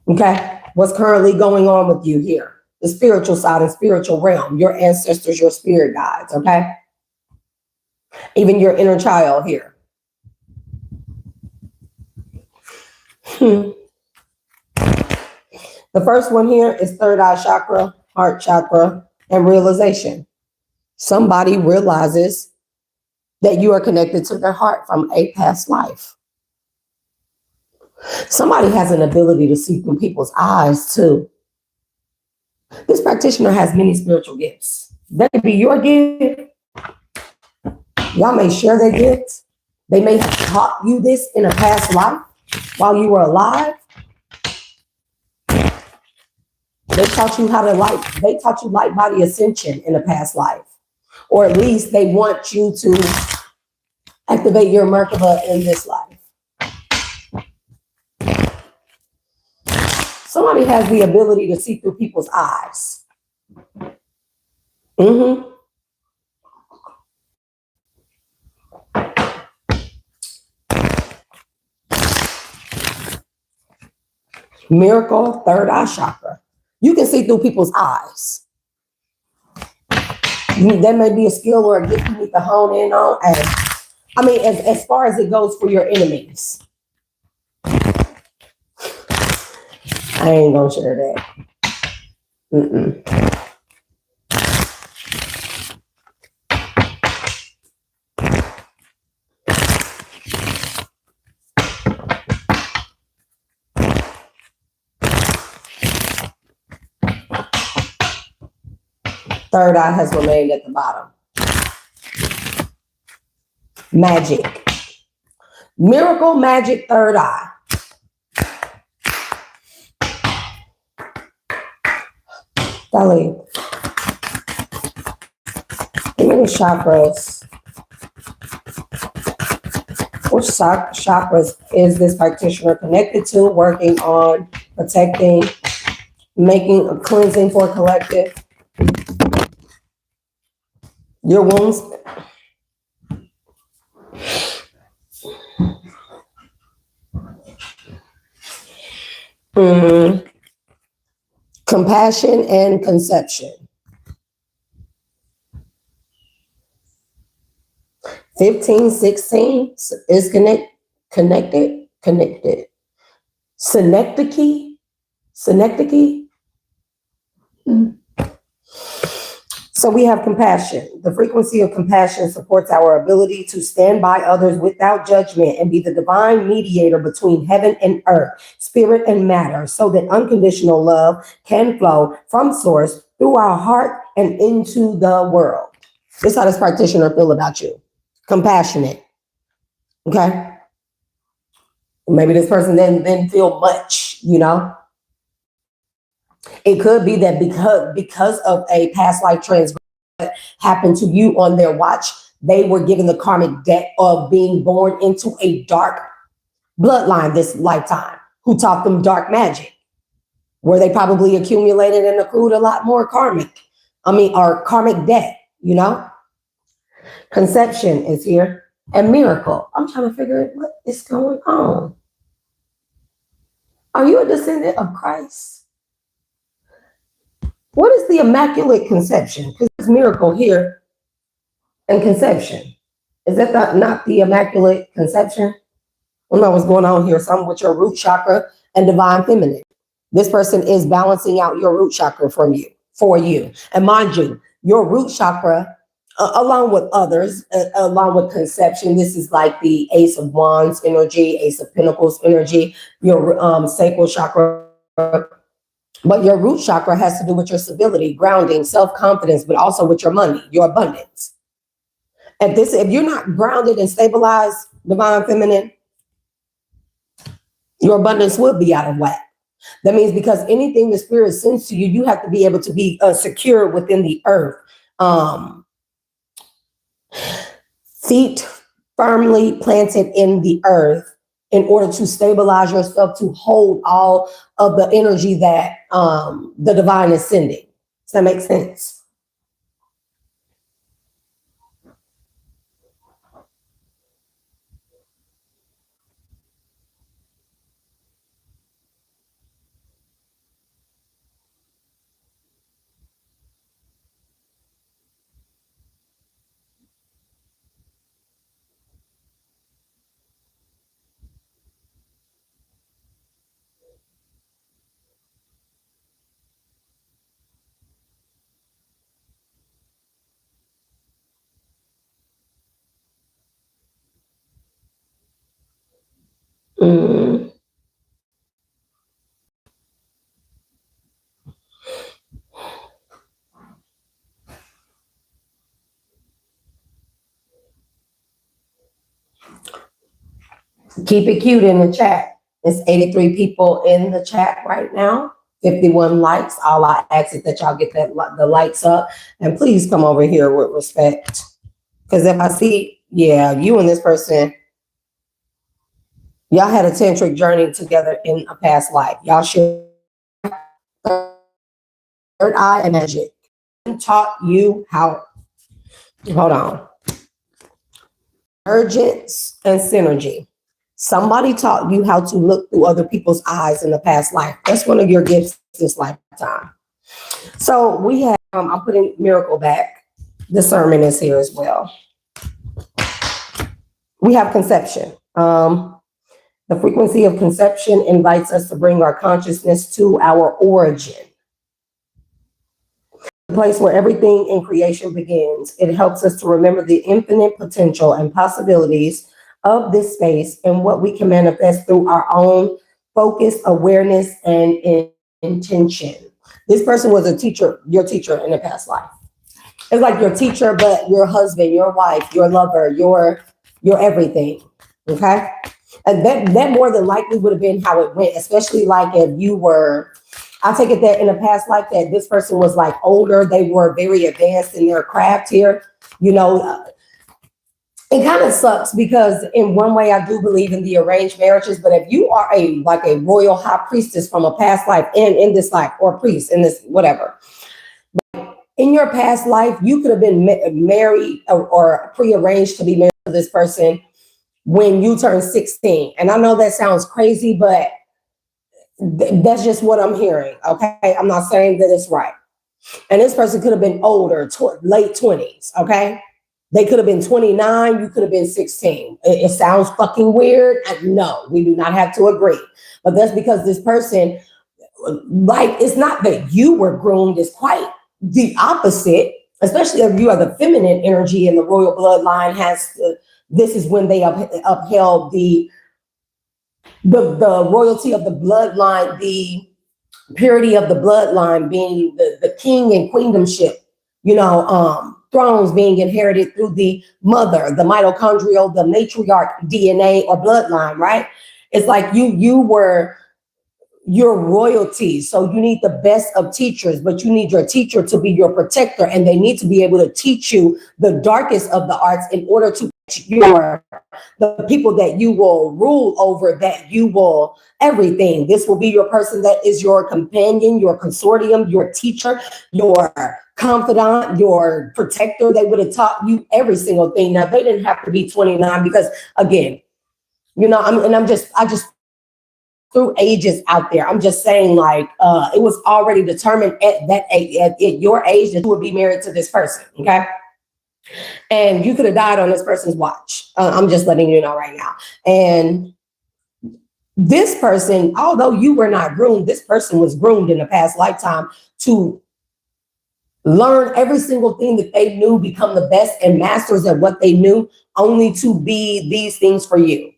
Okay? What's currently going on with you here? The spiritual side and spiritual realm, your ancestors, your spirit guides, okay? Even your inner child here. The first one here is third eye chakra, heart chakra, and realization. Somebody realizes that you are connected to their heart from a past life. Somebody has an ability to see through people's eyes too. This practitioner has many spiritual gifts. That could be your gift. Y'all may share their gifts. They may have taught you this in a past life while you were alive. They taught you light body ascension in a past life. Or at least they want you to activate your Merkaba in this life. Somebody has the ability to see through people's eyes. Miracle, third eye chakra. You can see through people's eyes. That may be a skill or a gift you need to hone in on. As far as it goes for your enemies. I ain't gonna share that. Third eye has remained at the bottom. Magic. Miracle, magic, third eye. Dolly, give me the chakras. Which chakras is this practitioner connected to, working on, protecting, making a cleansing for collective? Your wounds. Compassion and conception. 15, 16 is connected. Synecdoche. So we have compassion. The frequency of compassion supports our ability to stand by others without judgment and be the divine mediator between heaven and earth, spirit and matter, so that unconditional love can flow from source through our heart and into the world. This is how this practitioner feel about you. Compassionate. Okay? Maybe this person didn't feel much, you know? It could be that because of a past life transgression that happened to you on their watch, they were given the karmic debt of being born into a dark bloodline this lifetime, who taught them dark magic, where they probably accumulated and accrued a lot more or karmic debt, you know? Conception is here, and miracle. I'm trying to figure out what is going on. Are you a descendant of Christ? What is the Immaculate Conception? Because there's miracle here and conception. Is that not the Immaculate Conception? I don't know what's going on here. Something with your root chakra and divine feminine. This person is balancing out your root chakra for you. And mind you, your root chakra, along with others, along with conception, this is like the Ace of Wands energy, Ace of Pentacles energy, your sacral chakra. But your root chakra has to do with your stability, grounding, self-confidence, but also with your money, your abundance. If you're not grounded and stabilized, divine feminine, your abundance will be out of whack. That means because anything the spirit sends to you, you have to be able to be secure within the earth. Feet firmly planted in the earth in order to stabilize yourself, to hold all of the energy that the divine is sending. Does that make sense? Mm. Keep it cute in the chat. It's 83 people in the chat right now. 51 likes. All I ask is that y'all get the likes up. And please come over here with respect. Because if I see, you and this person, y'all had a tantric journey together in a past life. Y'all share third eye and magic. Taught you how, hold on. Urgence and synergy. Somebody taught you how to look through other people's eyes in the past life. That's one of your gifts this lifetime. So we have, I'm putting miracle back. Discernment is here as well. We have conception. The frequency of conception invites us to bring our consciousness to our origin, the place where everything in creation begins. It helps us to remember the infinite potential and possibilities of this space and what we can manifest through our own focus, awareness, and intention. This person was a teacher, your teacher in a past life. It's like your teacher, but your husband, your wife, your lover, your everything. Okay? And that more than likely would have been how it went, especially like if you were, I take it that in a past life that this person was like older, they were very advanced in their craft here. You know, it kind of sucks because in one way I do believe in the arranged marriages, but if you are a royal high priestess from a past life and in this life, or priest in this, whatever, in your past life, you could have been married or prearranged to be married to this person when you turn 16. And I know that sounds crazy, but that's just what I'm hearing, okay? I'm not saying that it's right. And this person could have been older, late 20s, okay? They could have been 29, you could have been 16. It sounds fucking weird. No, we do not have to agree. But that's because this person, it's not that you were groomed, it's quite the opposite. especially if you are the feminine energy and the royal bloodline this is when they upheld the royalty of the bloodline, the purity of the bloodline being the king and queendomship, thrones being inherited through the mother, the mitochondrial, the matriarch DNA or bloodline, right? It's like you were your royalty. So you need the best of teachers, but you need your teacher to be your protector, and they need to be able to teach you the darkest of the arts in order to the people that you will rule over, that you will everything. This will be your person that is your companion, your consortium, your teacher, your confidant, your protector. They would have taught you every single thing. Now they didn't have to be 29 because again, I just threw ages out there. I'm just saying, like, it was already determined at that age, at your age, that you would be married to this person, okay? And you could have died on this person's watch. I'm just letting you know right now. And this person, although you were not groomed, this person was groomed in a past lifetime to learn every single thing that they knew, become the best and masters at what they knew, only to be these things for you.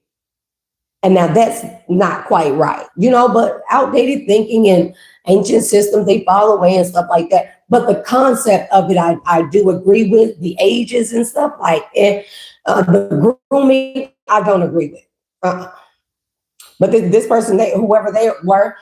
And now that's not quite right, but outdated thinking and ancient systems, they fall away and stuff like that. But the concept of it, I do agree with the ages and stuff like the grooming, I don't agree with. But this person, whoever they were,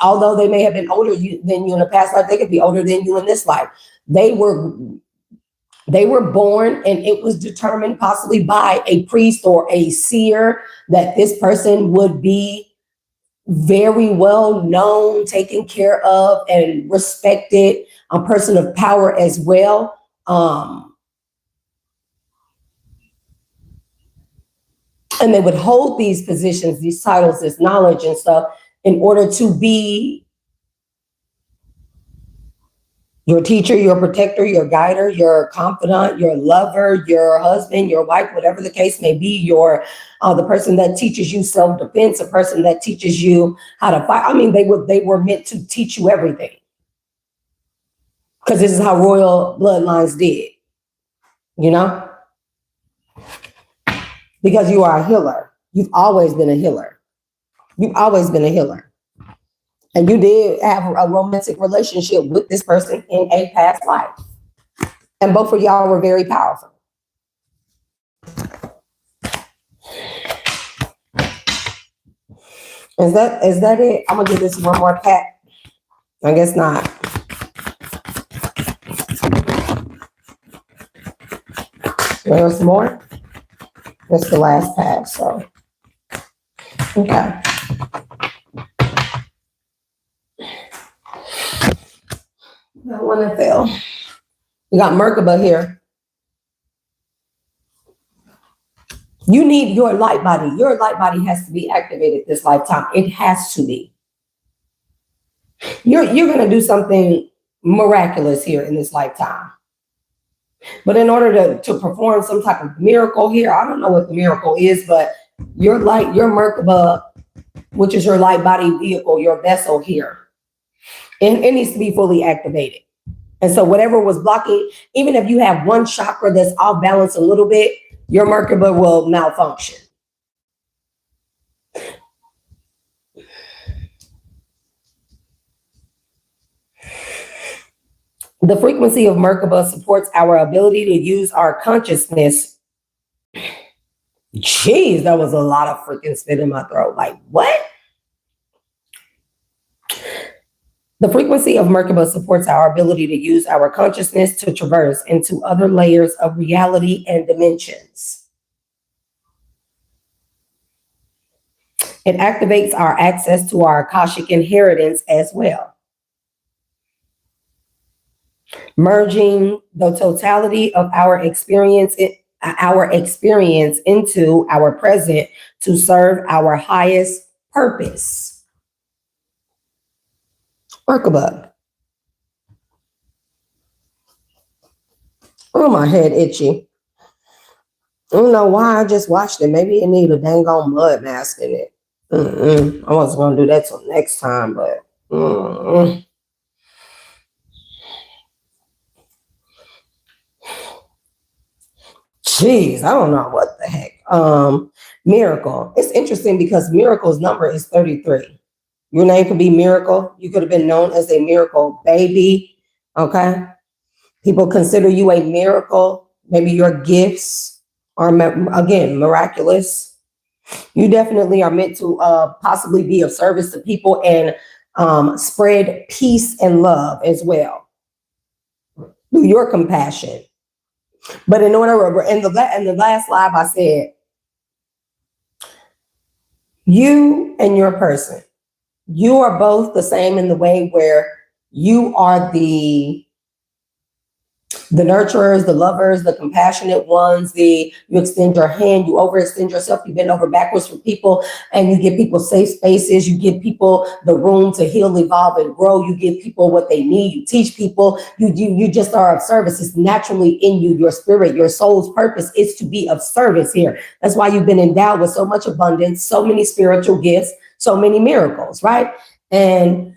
although they may have been older than you in a past life, they could be older than you in this life. They were born, and it was determined possibly by a priest or a seer that this person would be very well known, taken care of, and respected, a person of power as well. And they would hold these positions, these titles, this knowledge and stuff in order to be your teacher, your protector, your guider, your confidant, your lover, your husband, your wife, whatever the case may be, the person that teaches you self-defense, a person that teaches you how to fight. I mean, they were meant to teach you everything. Because this is how royal bloodlines did, Because you are a healer. You've always been a healer. You've always been a healer. And you did have a romantic relationship with this person in a past life. And both of y'all were very powerful. Is that it? I'm gonna give this one more pat. I guess not. There's more. That's the last pat, so. Okay. That one that fell. We got Merkaba here. You need your light body. Your light body has to be activated this lifetime. It has to be. You're going to do something miraculous here in this lifetime. But in order to perform some type of miracle here, I don't know what the miracle is, but your Merkaba, which is your light body vehicle, your vessel here, it needs to be fully activated. And so whatever was blocking, even if you have one chakra that's off balance a little bit, your Merkaba will malfunction. The frequency of Merkaba supports our ability to use our consciousness. Jeez, that was a lot of freaking spit in my throat. Like, what? The frequency of Merkaba supports our ability to use our consciousness to traverse into other layers of reality and dimensions. It activates our access to our Akashic inheritance as well, merging the totality of our experience into our present to serve our highest purpose. Merkaba. Oh, my head itchy. I don't know why I just watched it. Maybe it needed a dang on mud mask in it. I wasn't going to do that till next time, but Jeez, I don't know what the heck. Miracle. It's interesting because Miracle's number is 33. Your name could be Miracle. You could have been known as a miracle baby. Okay. People consider you a miracle. Maybe your gifts are, again, miraculous. You definitely are meant to possibly be of service to people and spread peace and love as well through your compassion. But in order, in the last live, I said, you and your person, you are both the same in the way where you are the nurturers, the lovers, the compassionate ones, you extend your hand, you overextend yourself, you bend over backwards for people, and you give people safe spaces, you give people the room to heal, evolve, and grow, you give people what they need, you teach people, you just are of service. It's naturally in you, your spirit, your soul's purpose is to be of service here. That's why you've been endowed with so much abundance, so many spiritual gifts, so many miracles, right? And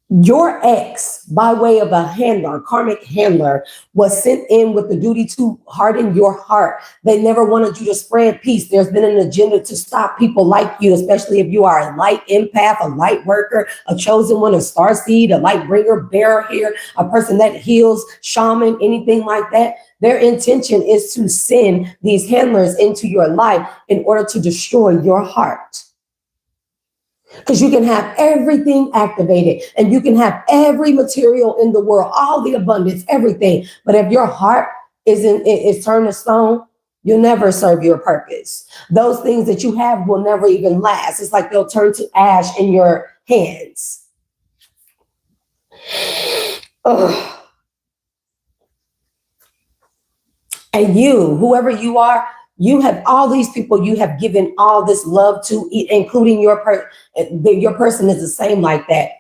your ex, by way of a handler, karmic handler, was sent in with the duty to harden your heart. They never wanted you to spread peace. There's been an agenda to stop people like you, especially if you are a light empath, a light worker, a chosen one, a starseed, a light bringer, bearer here, a person that heals, shaman, anything like that. Their intention is to send these handlers into your life in order to destroy your heart. Because you can have everything activated and you can have every material in the world, all the abundance, everything. But if your heart is turned to stone, you'll never serve your purpose. Those things that you have will never even last. It's like they'll turn to ash in your hands. Ugh. And you, whoever you are, you have all these people you have given all this love to, including your person is the same like that.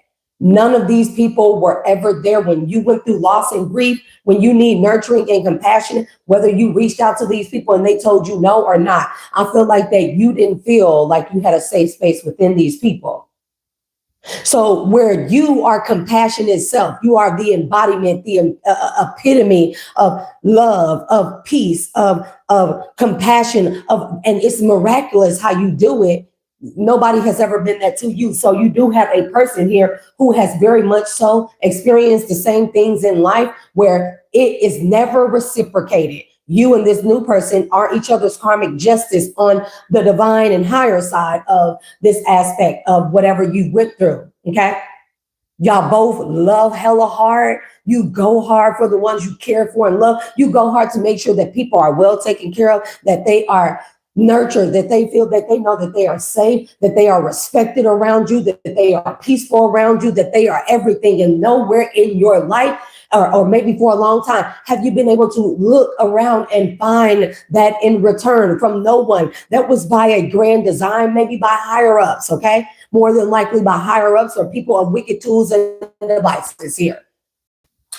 None of these people were ever there when you went through loss and grief, when you need nurturing and compassion, whether you reached out to these people and they told you no or not. I feel like that you didn't feel like you had a safe space within these people. So where you are compassion itself, you are the embodiment, the epitome of love, of peace, of compassion, and it's miraculous how you do it. Nobody has ever been that to you. So you do have a person here who has very much so experienced the same things in life where it is never reciprocated. You and this new person are each other's karmic justice on the divine and higher side of this aspect of whatever you went through, okay? Y'all both love hella hard. You go hard for the ones you care for and love. You go hard to make sure that people are well taken care of, that they are nurtured, that they feel that they know that they are safe, that they are respected around you, that they are peaceful around you, that they are everything. And nowhere in your life, or maybe for a long time, have you been able to look around and find that in return from no one? That was by a grand design, maybe by higher ups, okay? More than likely by higher ups or people of wicked tools and devices here.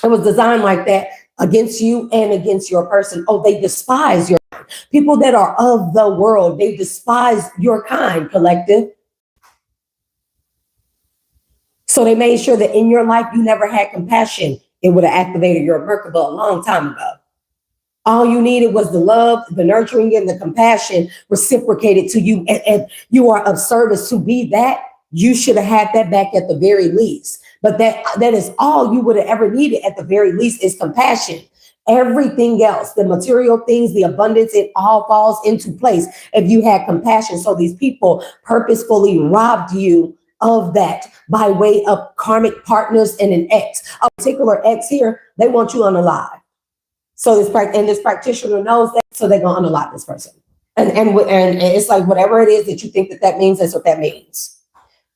It was designed like that against you and against your person. Oh, they despise your kind. People that are of the world, they despise your kind, collective. So they made sure that in your life, you never had compassion. It would have activated your Merkaba a long time ago. All you needed was the love, the nurturing, and the compassion reciprocated to you. And you are of service to be that. You should have had that back at the very least. But that is all you would have ever needed at the very least is compassion. Everything else, the material things, the abundance, it all falls into place if you had compassion. So these people purposefully robbed you of that by way of karmic partners and an ex. A particular ex here, they want you unalive. So this practitioner knows that, so they're gonna unalive this person. And it's like whatever it is that you think that means, that's what that means.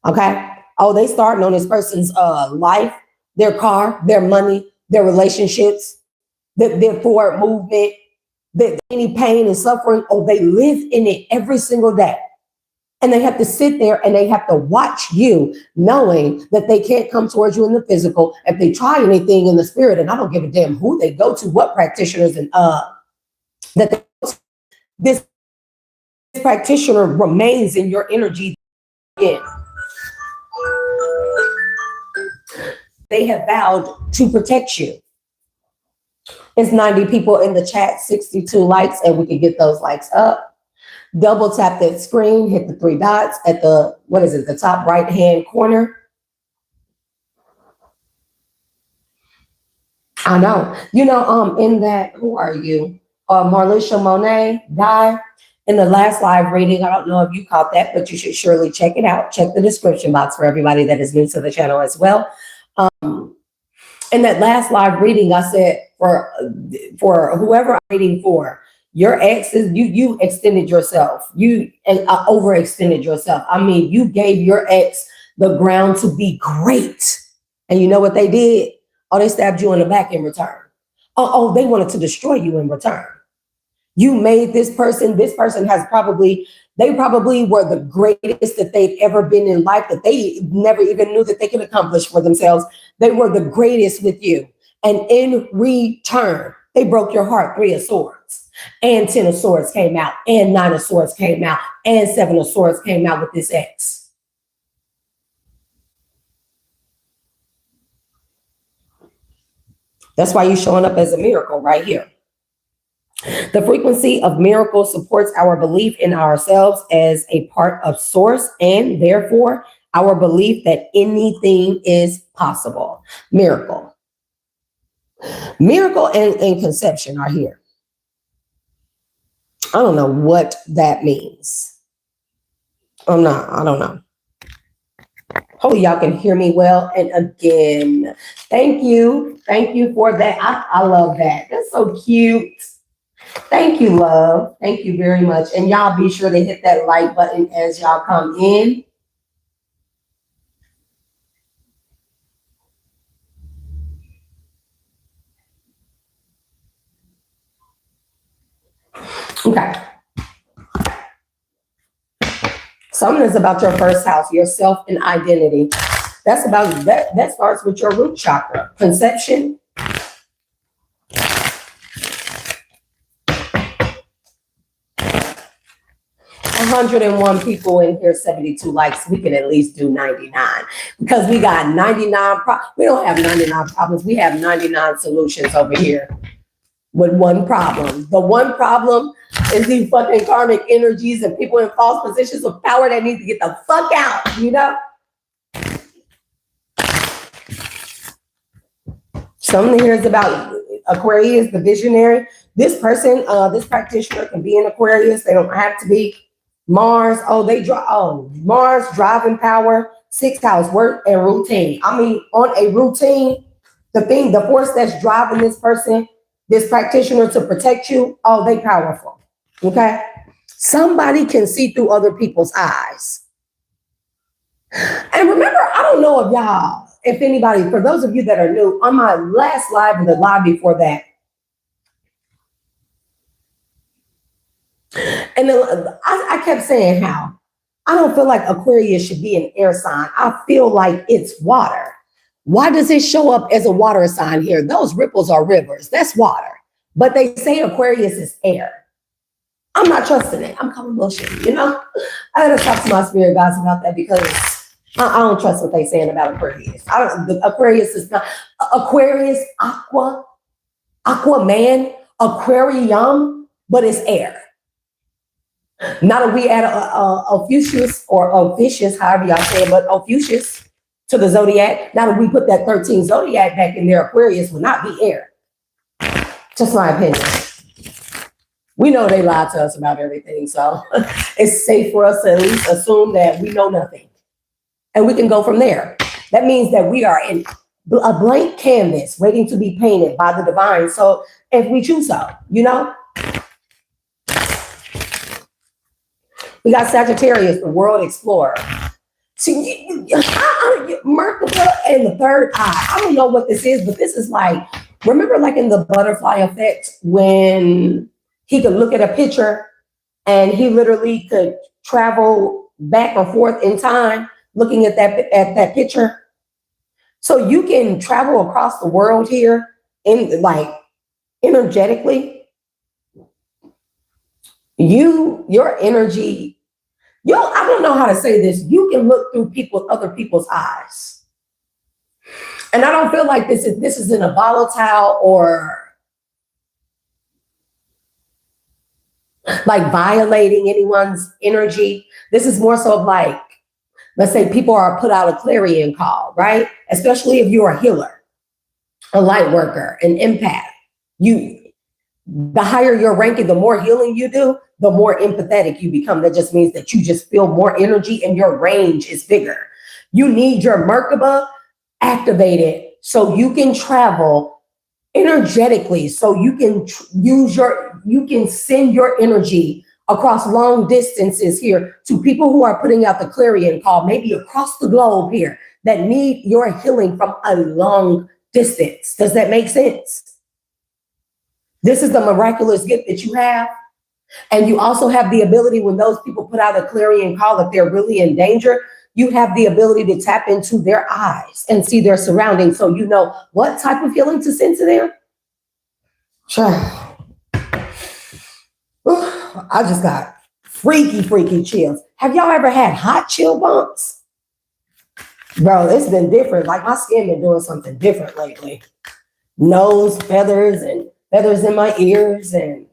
Okay. Oh, they starting on this person's life, their car, their money, their relationships, their forward movement, any pain and suffering. Oh, they live in it every single day. And they have to sit there and they have to watch you knowing that they can't come towards you in the physical. If they try anything in the spirit, and I don't give a damn who they go to, what practitioners and this practitioner remains in your energy. Again. They have vowed to protect you. It's 90 people in the chat, 62 likes, and we can get those likes up. Double tap that screen, hit the three dots at the, what is it, the top right-hand corner. I know. You know, in that, who are you? Marlisha Monet, Guy, in the last live reading, I don't know if you caught that, but you should surely check it out. Check the description box for everybody that is new to the channel as well. In that last live reading, I said for whoever I'm reading for, your ex is you extended yourself. You overextended yourself. I mean, you gave your ex the ground to be great. And you know what they did? Oh, they stabbed you in the back in return. Oh, they wanted to destroy you in return. You made this person has they probably were the greatest that they've ever been in life, that they never even knew that they could accomplish for themselves. They were the greatest with you. And in return, they broke your heart. 3 of Swords and 10 of Swords came out, and 9 of Swords came out, and 7 of Swords came out with this ex. That's why you're showing up as a miracle right here. The frequency of miracle supports our belief in ourselves as a part of source, and therefore our belief that anything is possible. Miracle. Miracle and conception are here. I don't know what that means. I don't know. Hopefully y'all can hear me well. And again, thank you. Thank you for that. I love that. That's so cute. Thank you, love. Thank you very much. And y'all be sure to hit that like button as y'all come in. Okay. Something is about your first house, yourself and identity. That's about that starts with your root chakra. Conception. $101 people in here, 72 likes. We can at least do 99 because we got 99. We don't have 99 problems. We have 99 solutions over here with one problem. The one problem is these fucking karmic energies and people in false positions of power that need to get the fuck out, you know? Something here is about Aquarius, the visionary. This person, this practitioner can be in Aquarius. They don't have to be. Mars, Mars, driving power, 6th house, work and routine. I mean, on a routine, the force that's driving this person, this practitioner to protect you, they powerful. Okay? Somebody can see through other people's eyes. And remember, I don't know if anybody, for those of you that are new, on my last live and the live before that, and I kept saying how I don't feel like Aquarius should be an air sign. I feel like it's water. Why does it show up as a water sign here? Those ripples are rivers. That's water. But they say Aquarius is air. I'm not trusting it. I'm calling bullshit, you know? I gotta talk to my spirit guides about that because I don't trust what they're saying about Aquarius. Aquarius is not Aquarius, Aquaman, Aquarium, but it's air. Now that we add Ophiuchus or Ophiuchus, however y'all say it, but Ophiuchus to the zodiac, now that we put that 13 zodiac back in there, Aquarius will not be air. Just my opinion. We know they lied to us about everything, so it's safe for us to at least assume that we know nothing. And we can go from there. That means that we are in a blank canvas waiting to be painted by the divine. So if we choose so, you know? We got Sagittarius, the world explorer. See, Merkaba and the third eye. I don't know what this is, but this is like, remember like in the butterfly effect when he could look at a picture and he literally could travel back and forth in time looking at that picture. So you can travel across the world here in like energetically. Your energy, I don't know how to say this. You can look through other people's eyes. And I don't feel like this is in a volatile or like violating anyone's energy. This is more so of like, let's say people are put out a clarion call, right? Especially if you're a healer, a light worker, an empath. The higher your ranking, the more healing you do, the more empathetic you become. That just means that you just feel more energy and your range is bigger. You need your Merkaba activated so you can travel energetically, so you can you can send your energy across long distances here to people who are putting out the clarion call, maybe across the globe here, that need your healing from a long distance. Does that make sense? This is the miraculous gift that you have. And you also have the ability, when those people put out a clarion call, if they're really in danger, you have the ability to tap into their eyes and see their surroundings, so you know what type of healing to send to them. Sure. I just got freaky chills. Have y'all ever had hot chill bumps? Bro, it's been different. Like, my skin been doing something different lately. Nose feathers and feathers in my ears, and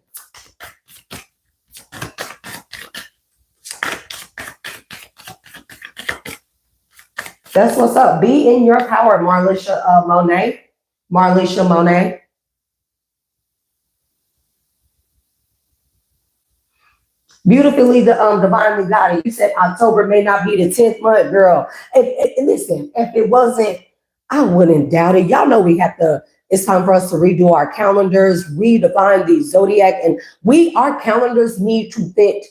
that's what's up. Be in your power, Marlisha Monet. Marlisha Monet. Beautifully divinely guided. You said October may not be the 10th month, girl. And listen, if it wasn't, I wouldn't doubt it. Y'all know it's time for us to redo our calendars, redefine the zodiac, and our calendars need to fit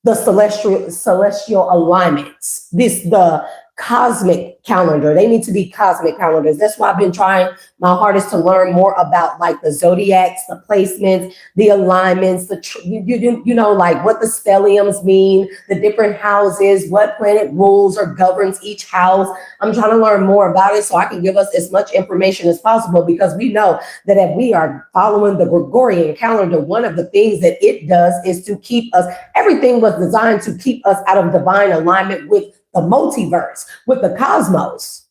the celestial alignments. The cosmic calendar. They need to be cosmic calendars. That's why I've been trying my hardest to learn more about like the zodiacs, the placements, the alignments, you know, like what the stelliums mean, the different houses, what planet rules or governs each house. I'm trying to learn more about it so I can give us as much information as possible, because we know that if we are following the Gregorian calendar, one of the things that it does is to keep us, everything was designed to keep us out of divine alignment with the multiverse, with the cosmos,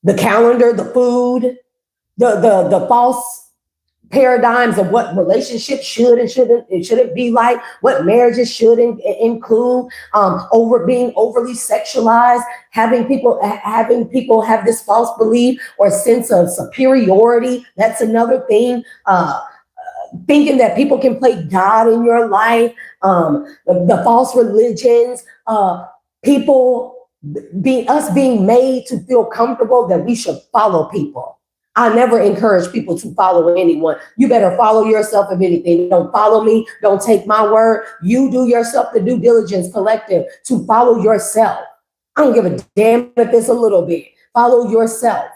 the calendar, the food, the false paradigms of what relationships should and shouldn't be like, what marriages should include, being overly sexualized, having people have this false belief or sense of superiority. That's another thing. Thinking that people can play God in your life, the false religions, us being made to feel comfortable that we should follow people. I never encourage people to follow anyone. You better follow yourself. If anything, don't follow me. Don't take my word. You do yourself the due diligence collective to follow yourself. I don't give a damn if it's a little bit. Follow yourself.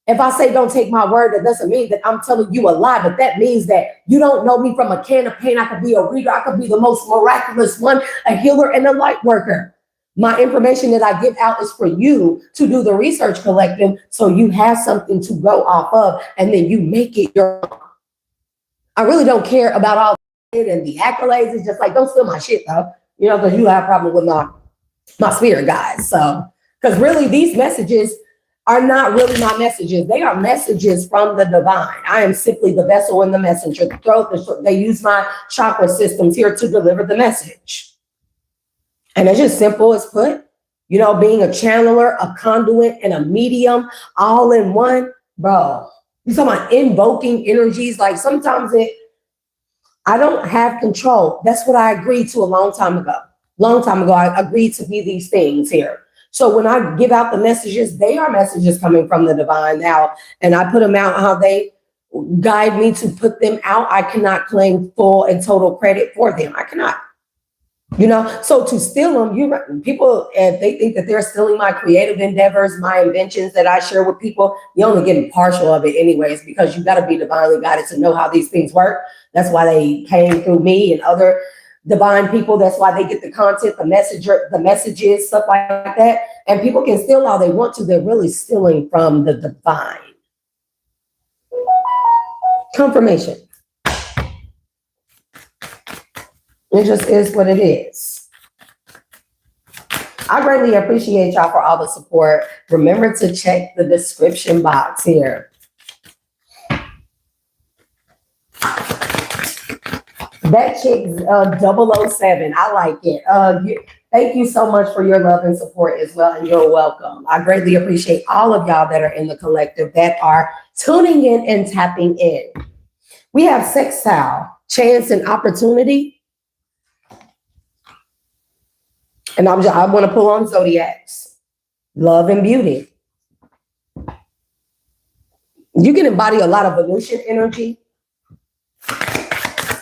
If I say don't take my word, that doesn't mean that I'm telling you a lie, but that means that you don't know me from a can of paint. I could be a reader. I could be the most miraculous one, a healer and a light worker. My information that I give out is for you to do the research collective, so you have something to go off of, and then you make it your own. I really don't care about all it and the accolades. It's just like, don't steal my shit though, you know, because you have a problem with my spirit guides. So, because really these messages are not really my messages. They are messages from the divine. I am simply the vessel and the messenger. They use my chakra systems here to deliver the message. And it's just simple as put, you know, being a channeler, a conduit, and a medium all in one, bro. You're talking about invoking energies. Like sometimes I don't have control. That's what I agreed to a long time ago. I agreed to be these things here. So when I give out the messages, they are messages coming from the divine now, and I put them out how they guide me to put them out. I cannot claim full and total credit for them. I cannot. You know, so to steal them, people, if they think that they're stealing my creative endeavors, my inventions that I share with people, you only get partial of it anyways, because you got to be divinely guided to know how these things work. That's why they came through me and other divine people. That's why they get the content, the messages, stuff like that. And people can steal all they want to. They're really stealing from the divine. Confirmation. It just is what it is. I greatly appreciate y'all for all the support. Remember to check the description box here. That chick's 007. I like it. Thank you so much for your love and support as well, and you're welcome. I greatly appreciate all of y'all that are in the collective that are tuning in and tapping in. We have sextile, chance and opportunity. And I want to pull on zodiacs, love and beauty. You can embody a lot of Venusian energy.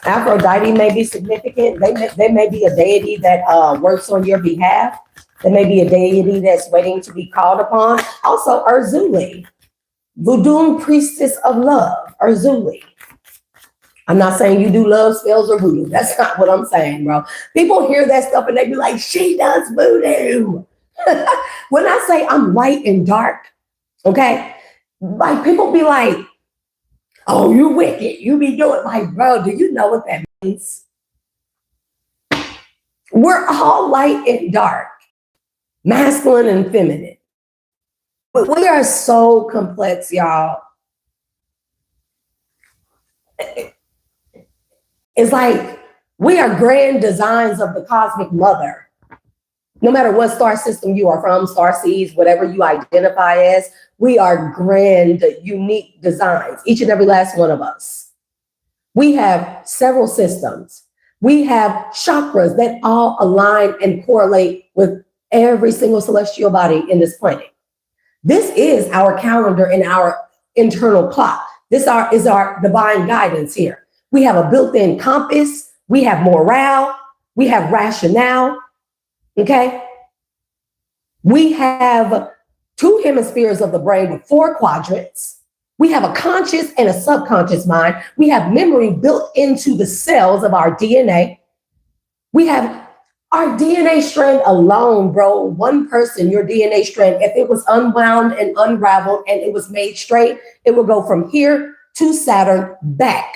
Aphrodite may be significant. They may be a deity that works on your behalf. There may be a deity that's waiting to be called upon. Also, Urzuli, voodoo priestess of love, Urzuli. I'm not saying you do love spells or voodoo. That's not what I'm saying, bro. People hear that stuff and they be like, she does voodoo. When I say I'm light and dark, okay, like people be like, oh, you wicked. You be doing like, bro, do you know what that means? We're all light and dark, masculine and feminine. But we are so complex, y'all. It's like we are grand designs of the cosmic mother. No matter what star system you are from, star seeds, whatever you identify as, we are grand, unique designs, each and every last one of us. We have several systems. We have chakras that all align and correlate with every single celestial body in this planet. This is our calendar and our internal clock. This is our divine guidance here. We have a built-in compass. We have morale. We have rationale. Okay? We have 2 hemispheres of the brain with 4 quadrants. We have a conscious and a subconscious mind. We have memory built into the cells of our DNA. We have our DNA strand alone, bro. One person, your DNA strand, if it was unwound and unraveled and it was made straight, it will go from here to Saturn back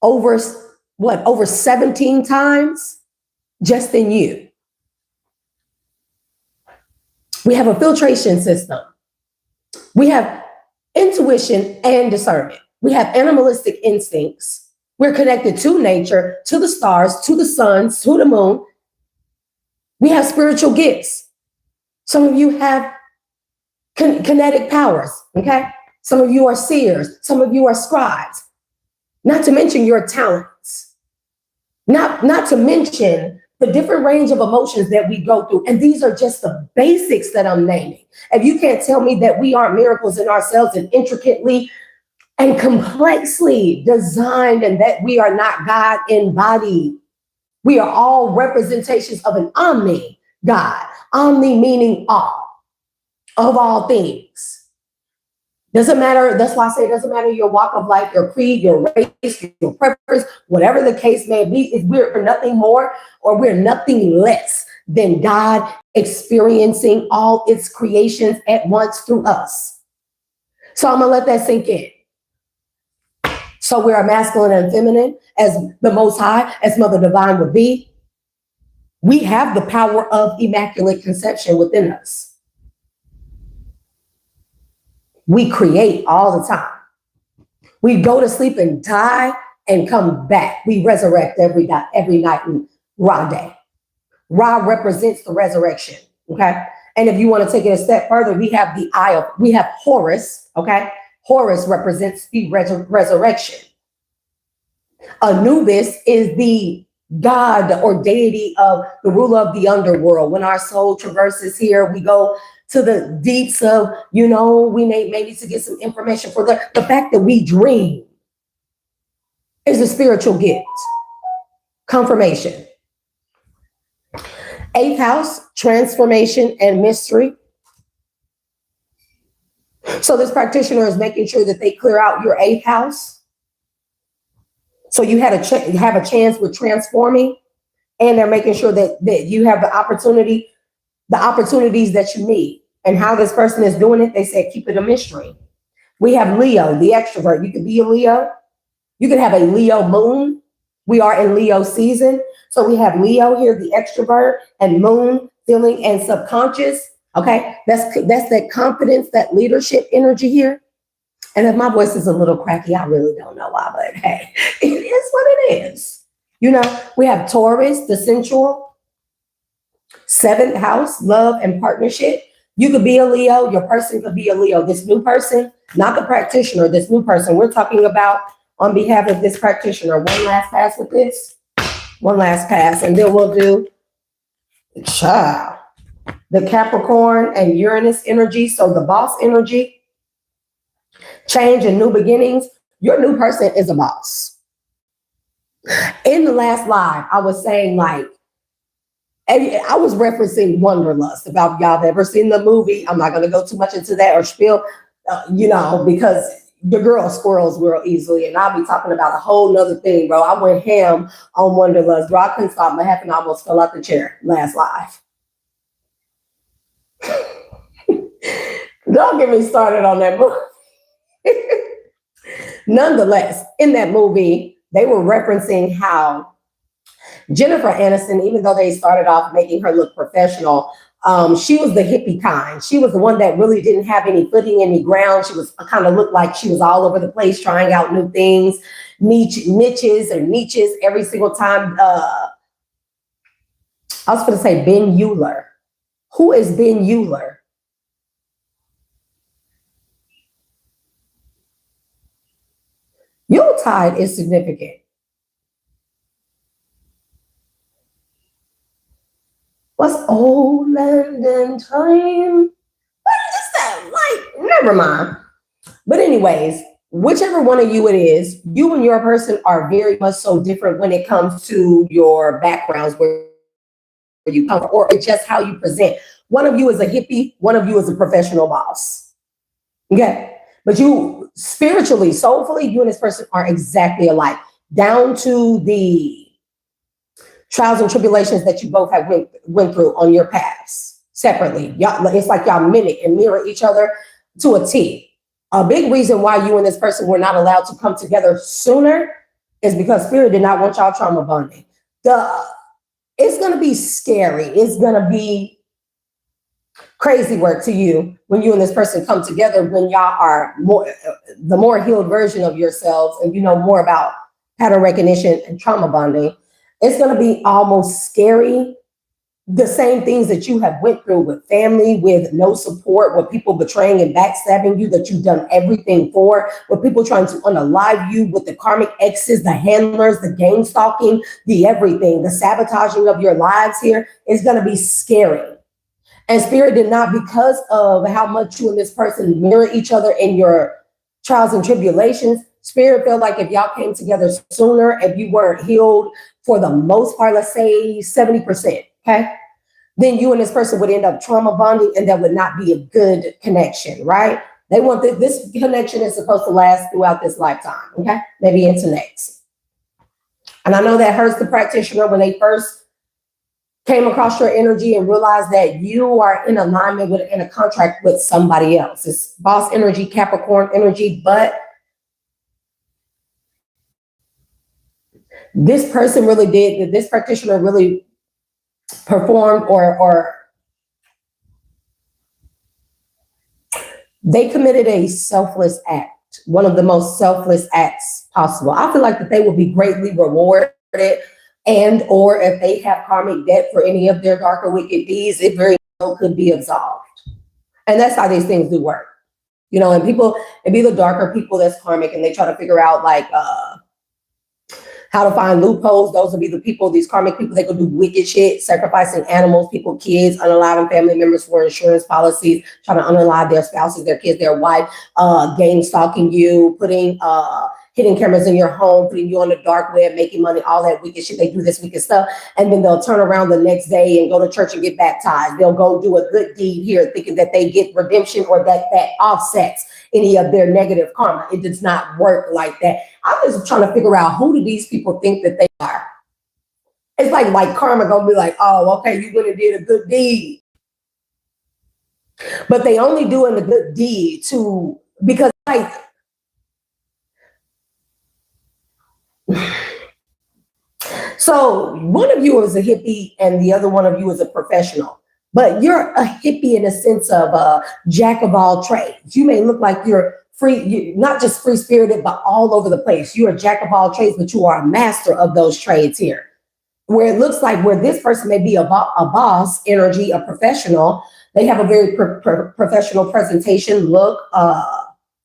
over 17 times just in you. We have a filtration system. We have intuition and discernment. We have animalistic instincts. We're connected to nature, to the stars, to the suns, to the moon. We have spiritual gifts. Some of you have kinetic powers, okay? Some of you are seers. Some of you are scribes. Not to mention your talents. Not to mention the different range of emotions that we go through. And these are just the basics that I'm naming. If you can't tell me that we aren't miracles in ourselves and intricately and complexly designed and that we are not God embodied, we are all representations of an omni God. Omni meaning all, of all things. Doesn't matter, that's why I say it doesn't matter your walk of life, your creed, your race, your preference, whatever the case may be, if we're nothing more or we're nothing less than God experiencing all its creations at once through us. So I'm gonna let that sink in. So we are masculine and feminine as the Most High, as Mother Divine would be. We have the power of immaculate conception within us. We create all the time. We go to sleep and die and come back. We resurrect every night in Ra day. Ra represents the resurrection, okay? And if you want to take it a step further, we have we have Horus, okay? Horus represents the resurrection. Anubis is the god or deity of the ruler of the underworld. When our soul traverses here, we go to the deeps of, we maybe to get some information for the fact that we dream is a spiritual gift. Confirmation. 8th house, transformation and mystery. So this practitioner is making sure that they clear out your 8th house. So you have a chance with transforming, and they're making sure that you have the opportunities that you need. And how this person is doing it, they said, keep it a mystery. We have Leo, the extrovert. You could be a Leo. You could have a Leo moon. We are in Leo season. So we have Leo here, the extrovert, and moon, feeling and subconscious. Okay, that's that confidence, that leadership energy here. And if my voice is a little cracky, I really don't know why, but hey, it is what it is. You know, we have Taurus, the sensual, seventh house, love and partnership. You could be a Leo, your person could be a Leo. This new person, not the practitioner, this new person. We're talking about on behalf of this practitioner. One last pass with this. One last pass, and then we'll do child, the Capricorn and Uranus energy. So the boss energy, change and new beginnings. Your new person is a boss. In the last live, I was saying like, I was referencing Wanderlust. If y'all have ever seen the movie, I'm not going to go too much into that or spiel, because the girl squirrels real easily, and I'll be talking about a whole nother thing, bro. I went ham on Wanderlust, bro. I couldn't stop my head and I almost fell out the chair last live. Don't get me started on that movie. Nonetheless, in that movie, they were referencing how Jennifer Aniston, even though they started off making her look professional, she was the hippie kind. She was the one that really didn't have any footing, any ground. She was kind of looked like she was all over the place, trying out new things, niches every single time. I was going to say Ben Euler. Who is Ben Euler? Yuletide is significant. What's old London time? What is that like? Never mind. But anyways, whichever one of you it is, you and your person are very much so different when it comes to your backgrounds, where you come from, or just how you present. One of you is a hippie, one of you is a professional boss. Okay? But you spiritually, soulfully, you and this person are exactly alike, down to the trials and tribulations that you both have went through on your paths separately. Y'all, it's like y'all mimic and mirror each other to a T. A big reason why you and this person were not allowed to come together sooner is because Spirit did not want y'all trauma bonding. It's going to be scary. It's going to be crazy work to you when you and this person come together, when y'all are the more healed version of yourselves, and you know more about pattern recognition and trauma bonding. It's going to be almost scary. The same things that you have went through with family, with no support, with people betraying and backstabbing you that you've done everything for, with people trying to unalive you, with the karmic exes, the handlers, the game stalking, the everything, the sabotaging of your lives here is going to be scary. And Spirit did not, because of how much you and this person mirror each other in your trials and tribulations, Spirit felt like if y'all came together sooner, if you weren't healed for the most part, let's say 70%, okay? Then you and this person would end up trauma bonding, and that would not be a good connection, right? They want this connection is supposed to last throughout this lifetime, okay? Maybe into next. And I know that hurts the practitioner when they first came across your energy and realized that you are in alignment with, in a contract with somebody else. It's boss energy, Capricorn energy, but this person really did, this practitioner really performed or they committed a selfless act, one of the most selfless acts possible. I feel like that they will be greatly rewarded, and or if they have karmic debt for any of their darker wicked deeds, it very well could be absolved. And that's how these things do work. You know, and people, it be the darker people that's karmic, and they try to figure out like how to find loopholes. Those will be the people, these karmic people, they go do wicked shit, sacrificing animals, people, kids, unaliving family members for insurance policies, trying to unalive their spouses, their kids, their wife, gang stalking you, putting hidden cameras in your home, putting you on the dark web, making money, all that wicked shit. They do this wicked stuff. And then they'll turn around the next day and go to church and get baptized. They'll go do a good deed here, thinking that they get redemption or that offsets any of their negative karma. It does not work like that. I'm just trying to figure out, who do these people think that they are? It's like karma gonna be like, oh, okay, you went and did a good deed. But they only doing the good deed because like, so one of you is a hippie and the other one of you is a professional. But you're a hippie in a sense of a jack of all trades. You may look like you're not just free spirited, but all over the place. You're a jack of all trades, but you are a master of those trades here. Where it looks like where this person may be a boss energy, a professional, they have a very professional presentation, look,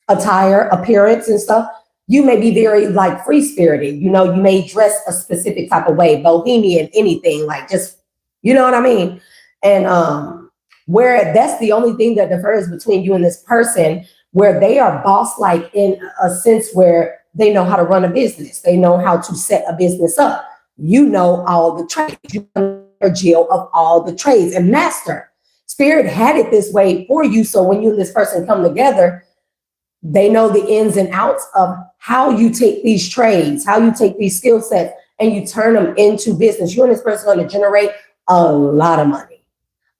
attire, appearance and stuff. You may be very like free spirited. You know, you may dress a specific type of way, bohemian, anything like just, you know what I mean? And where that's the only thing that differs between you and this person, where they are boss like in a sense where they know how to run a business. They know how to set a business up. You know all the trades. You know the Jill of all the trades and master. Spirit had it this way for you. So when you and this person come together, they know the ins and outs of how you take these trades, how you take these skill sets, and you turn them into business. You and this person are going to generate a lot of money,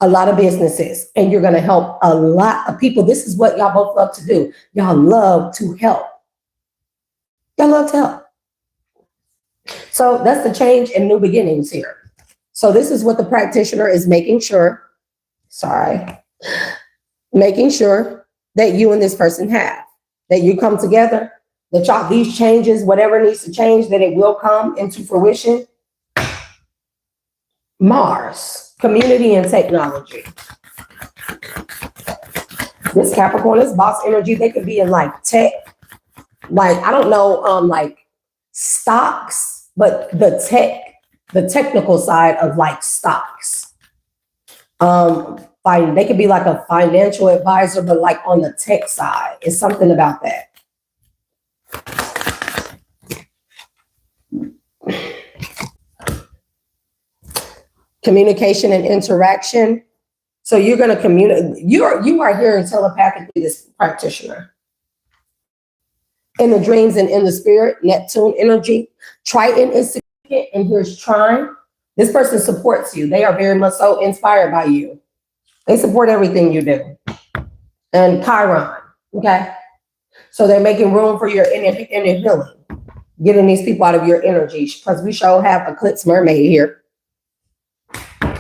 a lot of businesses, and you're going to help a lot of people. This is what y'all both love to do. Y'all love to help. Y'all love to help. So that's the change and new beginnings here. So this is what the practitioner is making sure that you and this person have, that you come together, that y'all, these changes, whatever needs to change, that it will come into fruition. Mars, community and technology. This Capricorn is boss energy. They could be in like tech, like, I don't know, like stocks, but the technical side of like stocks. They could be like a financial advisor, but like on the tech side. It's something about that. Communication and interaction. So you're going to communicate. You are hearing telepathically, this practitioner. In the dreams and in the spirit, Neptune energy. Triton is significant, and here's Trine. This person supports you. They are very much so inspired by you. They support everything you do. And Chiron, okay? So they're making room for your inner healing, getting these people out of your energy, because we sure have Eclipse Mermaid here.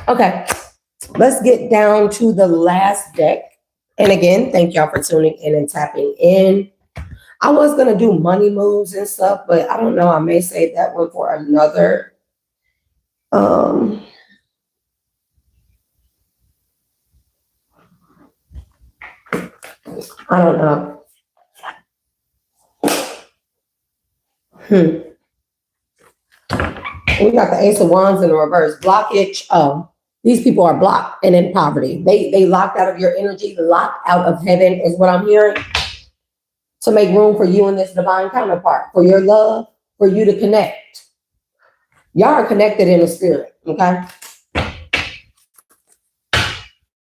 Okay, let's get down to the last deck. And again, thank y'all for tuning in and tapping in. I was going to do money moves and stuff, but I don't know. I may save that one for another. I don't know. We got the Ace of Wands in the reverse. Blockage. These people are blocked and in poverty. They locked out of your energy, locked out of heaven is what I'm hearing. To make room for you and this divine counterpart, for your love, for you to connect. Y'all are connected in the spirit, okay?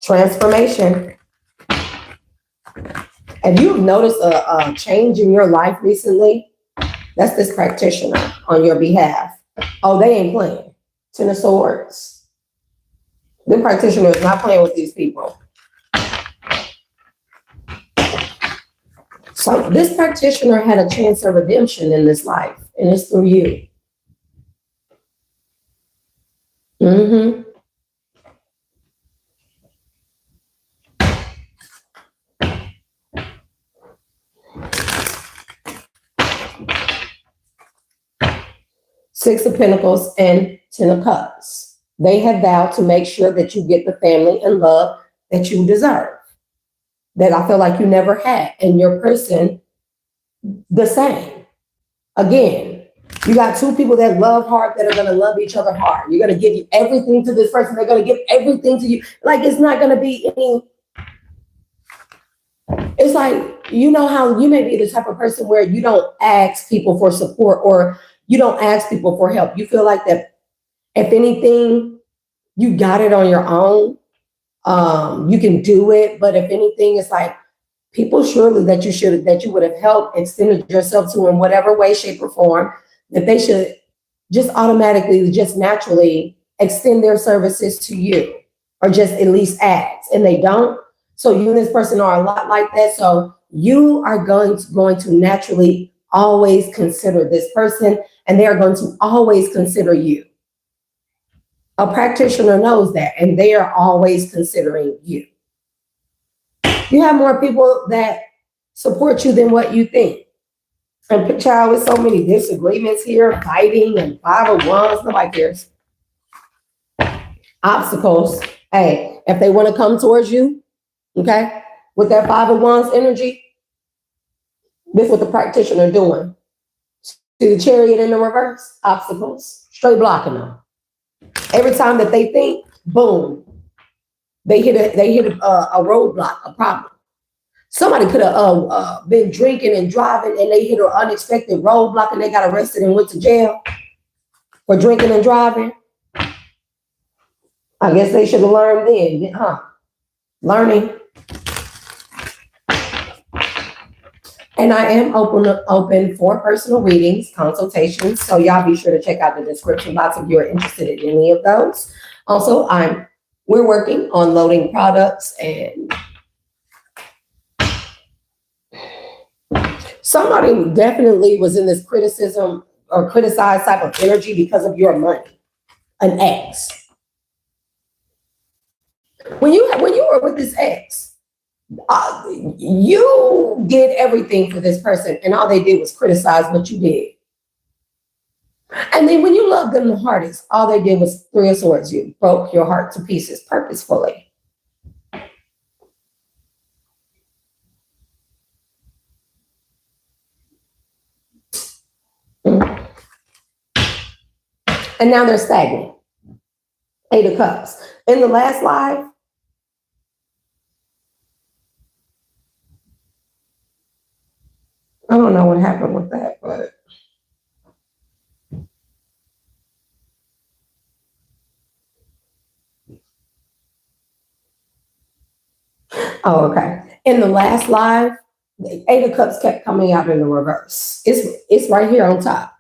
Transformation. If you've noticed a change in your life recently, that's this practitioner on your behalf. Oh, they ain't playing. Ten of Swords. The practitioner is not playing with these people. So this practitioner had a chance of redemption in this life, and it's through you. Six of Pentacles and Ten of Cups. They have vowed to make sure that you get the family and love that you deserve, that I feel like you never had, and your person the same. Again, you got two people that love hard, that are going to love each other hard. You're going to give everything to this person. They're going to give everything to you. Like, it's not going to be any, it's like, you know how you may be the type of person where you don't ask people for support, or you don't ask people for help. You feel like that if anything, you got it on your own. You can do it, but if anything, it's like people surely that you would have helped, extended yourself to in whatever way, shape, or form, that they should just automatically, just naturally extend their services to you, or just at least ask, and they don't. So you and this person are a lot like that. So you are going to naturally always consider this person, and they are going to always consider you. A practitioner knows that, and they are always considering you. You have more people that support you than what you think. And child, with so many disagreements here, fighting and 501s, nobody cares. Obstacles. Hey, if they want to come towards you, okay, with that 501's energy, this is what the practitioner doing. See the chariot in the reverse, obstacles, straight blocking them. Every time that they think, boom, they hit a roadblock, a problem. Somebody could have been drinking and driving and they hit an unexpected roadblock and they got arrested and went to jail for drinking and driving. I guess they should have learned then, huh? Learning. And I am open for personal readings, consultations. So y'all be sure to check out the description box if you're interested in any of those. Also, we're working on loading products, and somebody definitely was in this criticism or criticized type of energy because of your money, an ex. When you were with this ex, you did everything for this person, and all they did was criticize what you did. And then when you loved them the hardest, all they did was 3 of Swords. You broke your heart to pieces purposefully. And now they're stagnant. 8 of Cups. In the last live, I don't know what happened with that, but oh, okay. In the last live, the 8 of Cups kept coming out in the reverse. It's right here on top.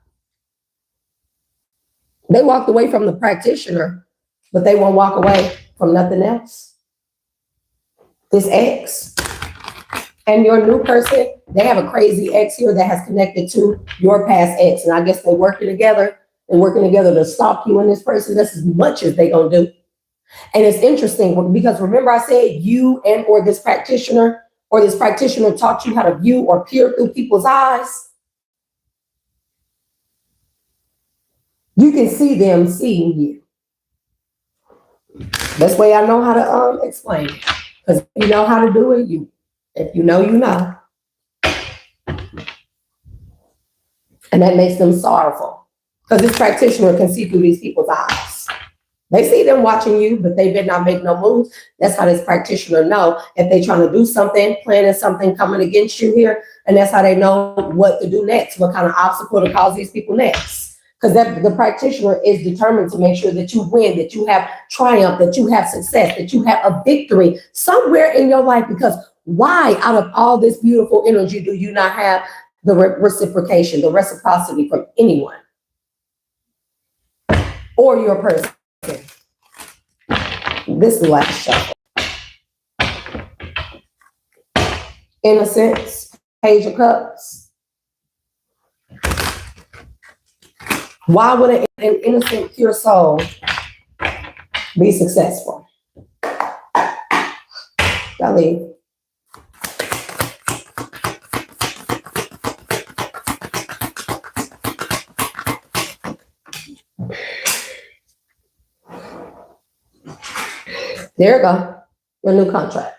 They walked away from the practitioner, but they won't walk away from nothing else. This ex and your new person, they have a crazy ex here that has connected to your past ex. And I guess they're working together. They're working together to stalk you and this person. That's as much as they're going to do. And it's interesting because remember I said you and or this practitioner taught you how to view or peer through people's eyes. You can see them seeing you. That's the way I know how to explain it. Because if you know how to do it, if you know, you know. And that makes them sorrowful. Because this practitioner can see through these people's eyes. They see them watching you, but they did not make no moves. That's how this practitioner know if they trying to do something, planning something coming against you here. And that's how they know what to do next, what kind of obstacle to cause these people next. Because the practitioner is determined to make sure that you win, that you have triumph, that you have success, that you have a victory somewhere in your life. Because why, out of all this beautiful energy, do you not have the reciprocation, the reciprocity from anyone or your person? This is the last shuffle. Innocence, Page of Cups. Why would an innocent, pure soul be successful? Y'all leave. There you go. Your new contract.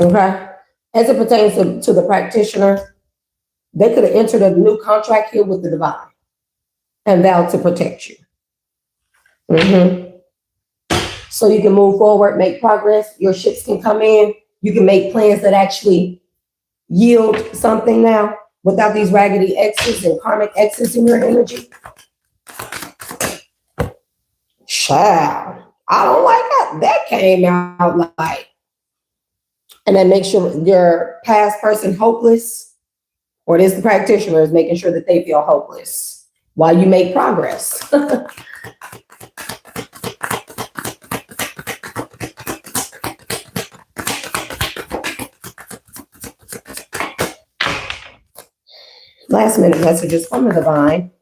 Okay? As it pertains to the practitioner, they could have entered a new contract here with the divine and vowed to protect you. So you can move forward, make progress. Your ships can come in. You can make plans that actually yield something now without these raggedy exes and karmic exes in your energy. Child, I don't like that. That came out like, and then make sure your past person hopeless, or it is the practitioner is making sure that they feel hopeless while you make progress. Last minute messages from the divine.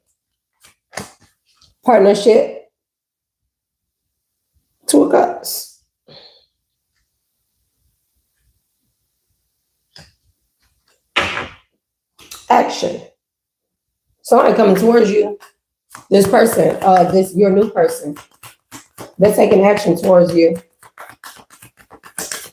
Partnership. 2 of Cups. action. Somebody coming towards you, this person, your new person, they're taking action towards you.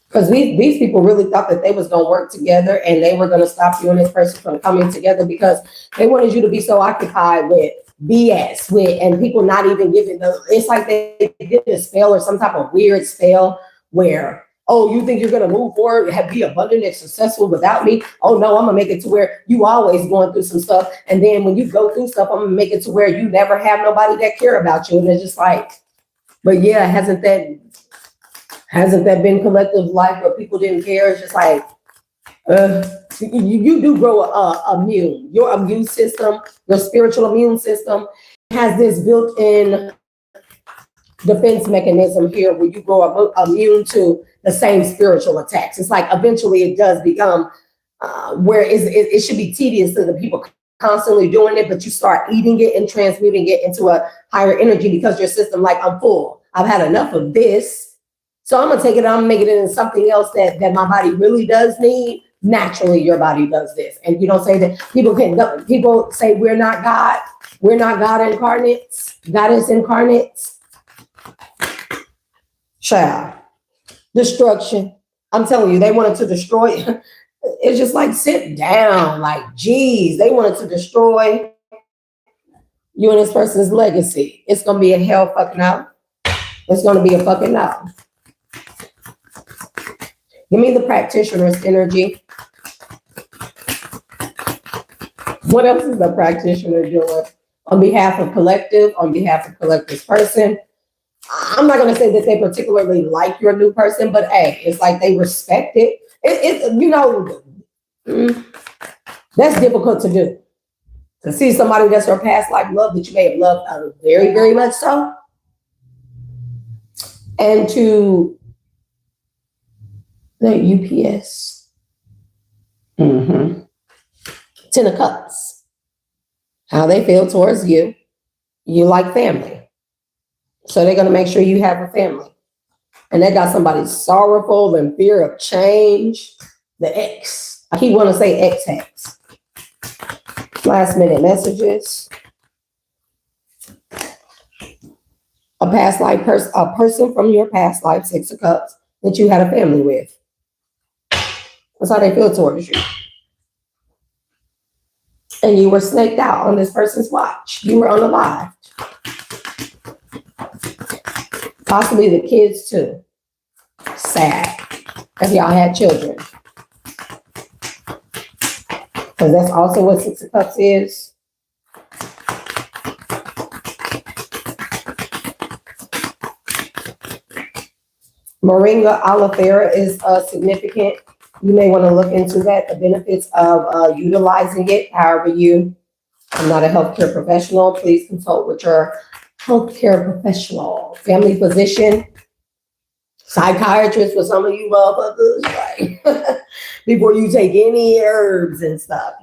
Because these people really thought that they was going to work together and they were going to stop you and this person from coming together because they wanted you to be so occupied with BS, and people not even giving it's like they did a spell or some type of weird spell where, oh, you think you're going to move forward, be abundant and successful without me? Oh, no, I'm going to make it to where you always going through some stuff. And then when you go through stuff, I'm going to make it to where you never have nobody that care about you. And it's just like, but yeah, hasn't that been collective life where people didn't care? It's just like, you do grow immune. Your immune system, your spiritual immune system has this built-in defense mechanism here where you grow immune to the same spiritual attacks. It's like eventually it does become where it should be tedious to the people constantly doing it, but you start eating it and transmuting it into a higher energy because your system, like, I'm full. I've had enough of this. So I'm gonna take it, I'm gonna make it into something else that my body really does need. Naturally, your body does this. And you don't say that people say we're not God. We're not God incarnates, goddess incarnates. Child. Destruction. I'm telling you, they wanted to destroy. It's just like, sit down, like, geez, they wanted to destroy you and this person's legacy. It's gonna be a hell fucking out. It's gonna be a fucking out. Give me the practitioner's energy. What else is the practitioner doing on behalf of collective, on behalf of collective's person? I'm not going to say that they particularly like your new person, but hey, it's like they respect it. That's difficult to do. To see somebody that's your past life love that you may have loved very, very much so. And to the UPS. Ten of Cups. How they feel towards you. You like family. So they're going to make sure you have a family. And they got somebody sorrowful and fear of change. The X. I keep wanting to say X-Hex. Last minute messages. A past life a person from your past life, Six of Cups, that you had a family with. That's how they feel towards you. And you were snaked out on this person's watch. You were unalived. Possibly the kids too. Sad. If y'all had children. Because that's also what Six of Cups is. Moringa aloe vera is significant. You may want to look into that, the benefits of utilizing it. However, I'm not a healthcare professional. Please consult with your healthcare professional, family physician, psychiatrist for some of you motherfuckers, right? Before you take any herbs and stuff,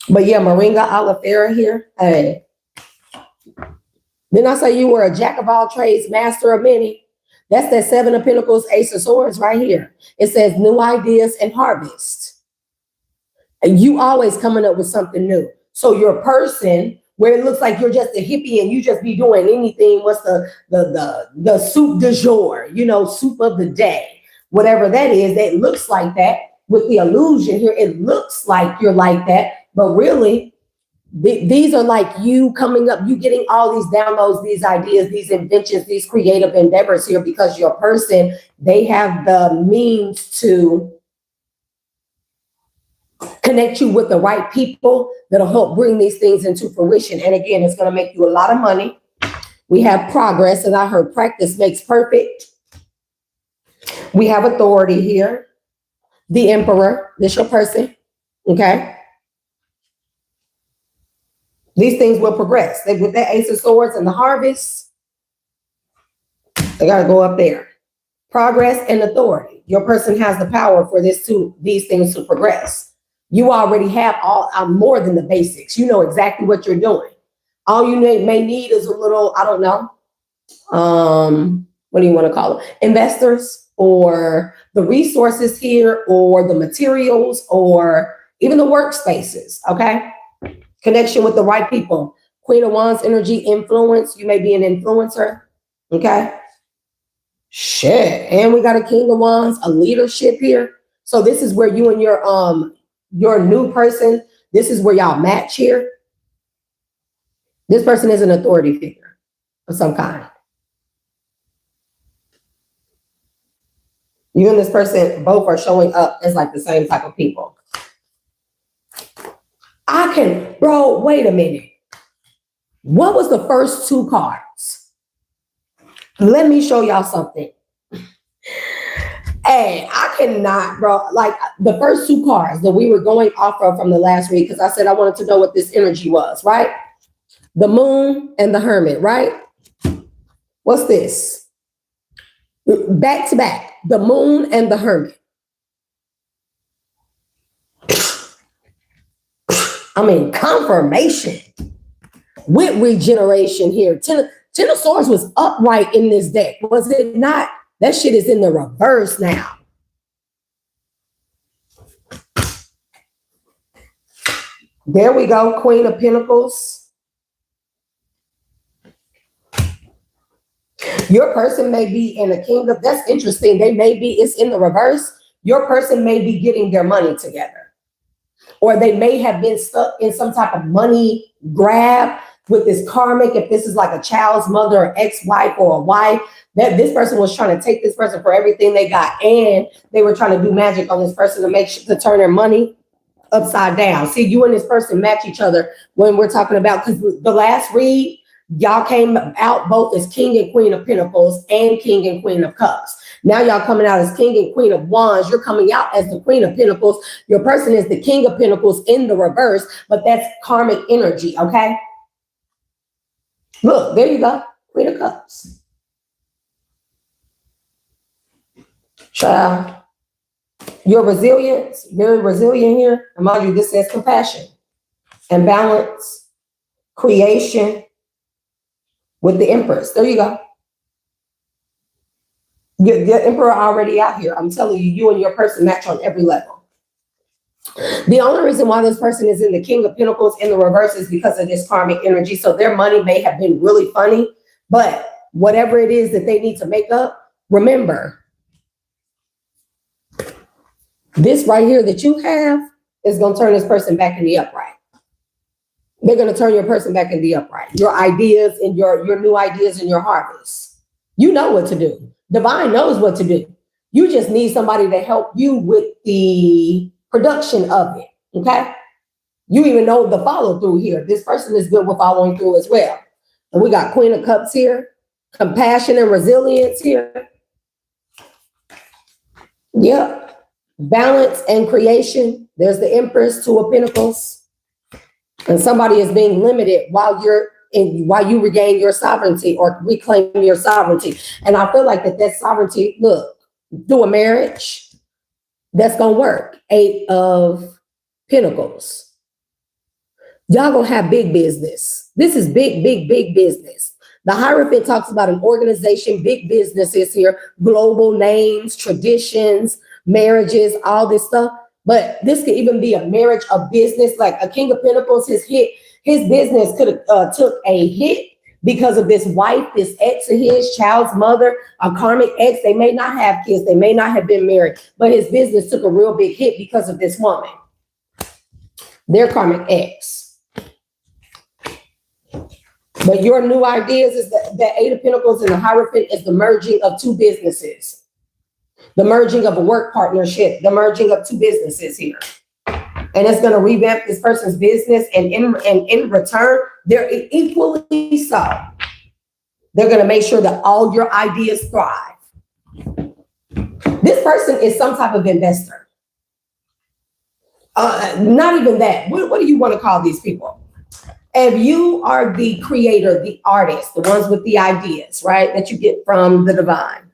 But yeah, Moringa aloe vera here. Hey. Didn't I say you were a jack of all trades, master of many? That's that Seven of Pentacles, Ace of Swords right here. It says new ideas and harvest. And you always coming up with something new. So your person, where it looks like you're just a hippie and you just be doing anything, what's the soup du jour, soup of the day, whatever that is, that looks like that. With the illusion here, it looks like you're like that, but really, these are like you coming up, you getting all these downloads, these ideas, these inventions, these creative endeavors here because your person, they have the means to connect you with the right people that'll help bring these things into fruition. And again, it's going to make you a lot of money. We have progress, and I heard practice makes perfect. We have authority here. The Emperor, this your person, okay? These things will progress. With that Ace of Swords and the harvest, they got to go up there. Progress and authority. Your person has the power for these things to progress. You already have more than the basics. You know exactly what you're doing. All you may need is a little, I don't know, what do you want to call it? Investors, or the resources here, or the materials, or even the workspaces, okay? Connection with the right people. Queen of Wands energy, influence. You may be an influencer, okay? Shit, and we got a King of Wands, a leadership here. So this is where you and your new person, this is where y'all match here. This person is an authority figure of some kind. You and this person both are showing up as like the same type of people. Bro, wait a minute. What was the first two cards? Let me show y'all something. Hey, I cannot, bro. Like the first two cards that we were going off of from the last read, because I said I wanted to know what this energy was, right? The Moon and the Hermit, right? What's this? Back to back, the Moon and the Hermit. I mean, confirmation with regeneration here. Ten of Swords was upright in this deck, was it not? That shit is in the reverse now. There we go, Queen of Pentacles. Your person may be in a kingdom. That's interesting. It's in the reverse. Your person may be getting their money together. Or they may have been stuck in some type of money grab with this karmic. If this is like a child's mother or ex-wife or a wife, that this person was trying to take this person for everything they got. And they were trying to do magic on this person to turn their money upside down. See, you and this person match each other when we're talking about, because the last read, y'all came out both as King and Queen of Pentacles and King and Queen of Cups. Now y'all coming out as King and Queen of Wands. You're coming out as the Queen of Pentacles. Your person is the King of Pentacles in the reverse, but that's karmic energy, okay? Look, there you go. Queen of Cups. Child. Your resilience, very resilient here. And mind you, this says compassion and balance, creation with the Empress. There you go. The Emperor already out here. I'm telling you, you and your person match on every level. The only reason why this person is in the King of Pentacles in the reverse is because of this karmic energy. So their money may have been really funny, but whatever it is that they need to make up, remember, this right here that you have is going to turn this person back in the upright. They're going to turn your person back in the upright. Your ideas and your new ideas and your harvest. You know what to do. Divine knows what to do. You just need somebody to help you with the production of it, okay? You even know the follow through here. This person is good with following through as well. And we got Queen of Cups here, compassion and resilience here. Yep. Balance and creation. There's the Empress, Two of Pentacles. And somebody is being limited while you regain your sovereignty or reclaim your sovereignty. And I feel like that sovereignty, look, through a marriage, that's going to work. 8 of Pentacles. Y'all going to have big business. This is big, big, big business. The Hierophant talks about an organization, big businesses here, global names, traditions, marriages, all this stuff. But this could even be a marriage, a business, like a King of Pentacles. His business could have took a hit because of this wife, this ex of his, child's mother, a karmic ex. They may not have kids. They may not have been married, but his business took a real big hit because of this woman, their karmic ex. But your new ideas is that 8 of Pentacles and the Hierophant is the merging of two businesses. The merging of a work partnership, the merging of two businesses here. And it's going to revamp this person's business. And in return, they're equally so. They're going to make sure that all your ideas thrive. This person is some type of investor. Not even that. What do you want to call these people? If you are the creator, the artist, the ones with the ideas, right, that you get from the divine.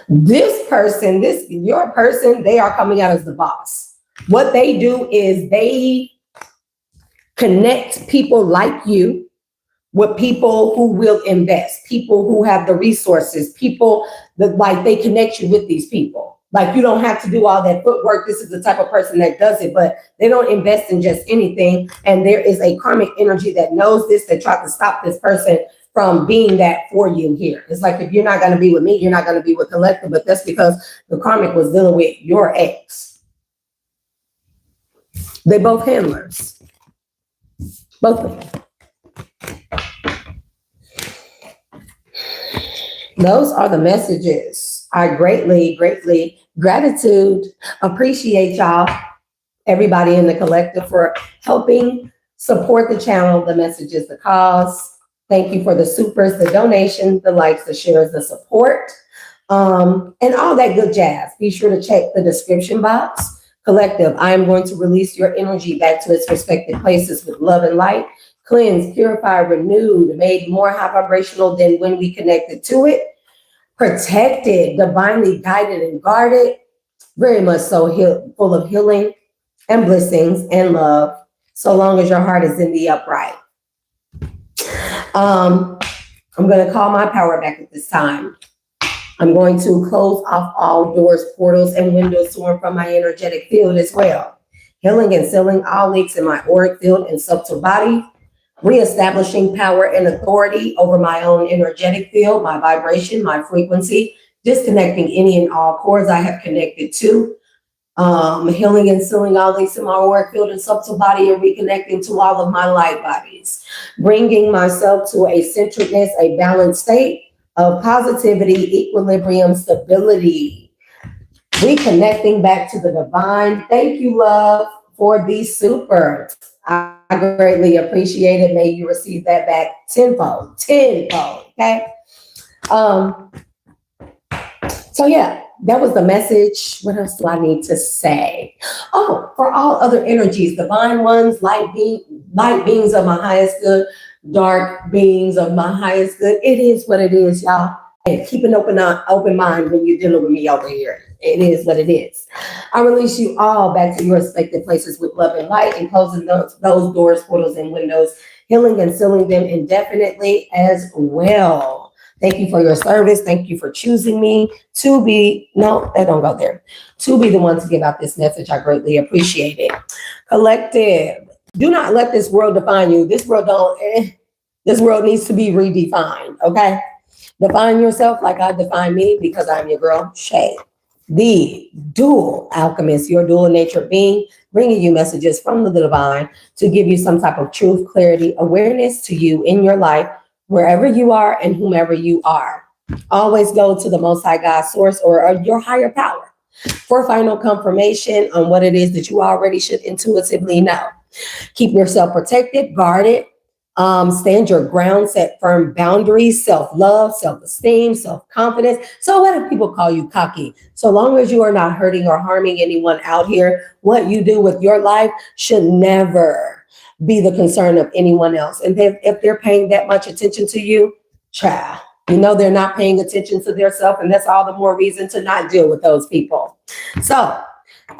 This person, your person, they are coming out as the boss. What they do is they connect people like you with people who will invest, people who have the resources, people that like they connect you with these people. Like, you don't have to do all that footwork. This is the type of person that does it, but they don't invest in just anything. And there is a karmic energy that knows this, that tried to stop this person from being that for you here. It's like, if you're not going to be with me, you're not going to be with collective, but that's because the karmic was dealing with your ex. They both handlers. Both of them. Those are the messages. I greatly gratitude, appreciate y'all, everybody in the collective, for helping support the channel, the messages, the cause. Thank you for the supers, the donations, the likes, the shares, the support, and all that good jazz. Be sure to check the description box. Collective, I am going to release your energy back to its respective places with love and light, cleansed, purified, renewed, made more high vibrational than when we connected to it, protected, divinely guided and guarded, very much so full of healing and blessings and love, so long as your heart is in the upright. I'm going to call my power back at this time. I'm going to close off all doors, portals, and windows to and from my energetic field as well. Healing and sealing all leaks in my auric field and subtle body. Reestablishing power and authority over my own energetic field, my vibration, my frequency. Disconnecting any and all cords I have connected to. Healing and sealing all leaks in my auric field and subtle body, and reconnecting to all of my light bodies. Bringing myself to a centeredness, a balanced state of positivity, equilibrium, stability, reconnecting back to the divine. Thank you, love, for these super. I greatly appreciate it. May you receive that back tenfold, okay? So yeah, that was the message. What else do I need to say? Oh, for all other energies, divine ones, light beings of my highest good, dark beings of my highest good. It is what it is, y'all. And keep an open mind when you're dealing with me over here. It is what it is. I release you all back to your respective places with love and light, and closing those doors, portals, and windows, healing and sealing them indefinitely as well. Thank you for your service. Thank you for choosing me to be, no, that don't go there, to be the one to give out this message. I greatly appreciate it. Collective, do not let this world define you. This world needs to be redefined, okay? Define yourself like I define me, because I'm your girl, Shay, the dual alchemist, your dual nature being, bringing you messages from the divine to give you some type of truth, clarity, awareness to you in your life, wherever you are and whomever you are. Always go to the Most High God source or your higher power for final confirmation on what it is that you already should intuitively know. Keep yourself protected, guarded, stand your ground, set firm boundaries, self-love, self-esteem, self-confidence. So what if people call you cocky? So long as you are not hurting or harming anyone out here, what you do with your life should never be the concern of anyone else. And if they're paying that much attention to you, child, you know they're not paying attention to themselves, and that's all the more reason to not deal with those people. So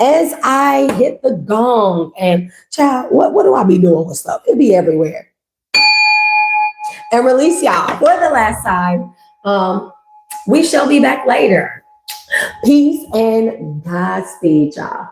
as I hit the gong, and child, what do I be doing with stuff? It be everywhere. And release y'all for the last time. We shall be back later. Peace and Godspeed, y'all.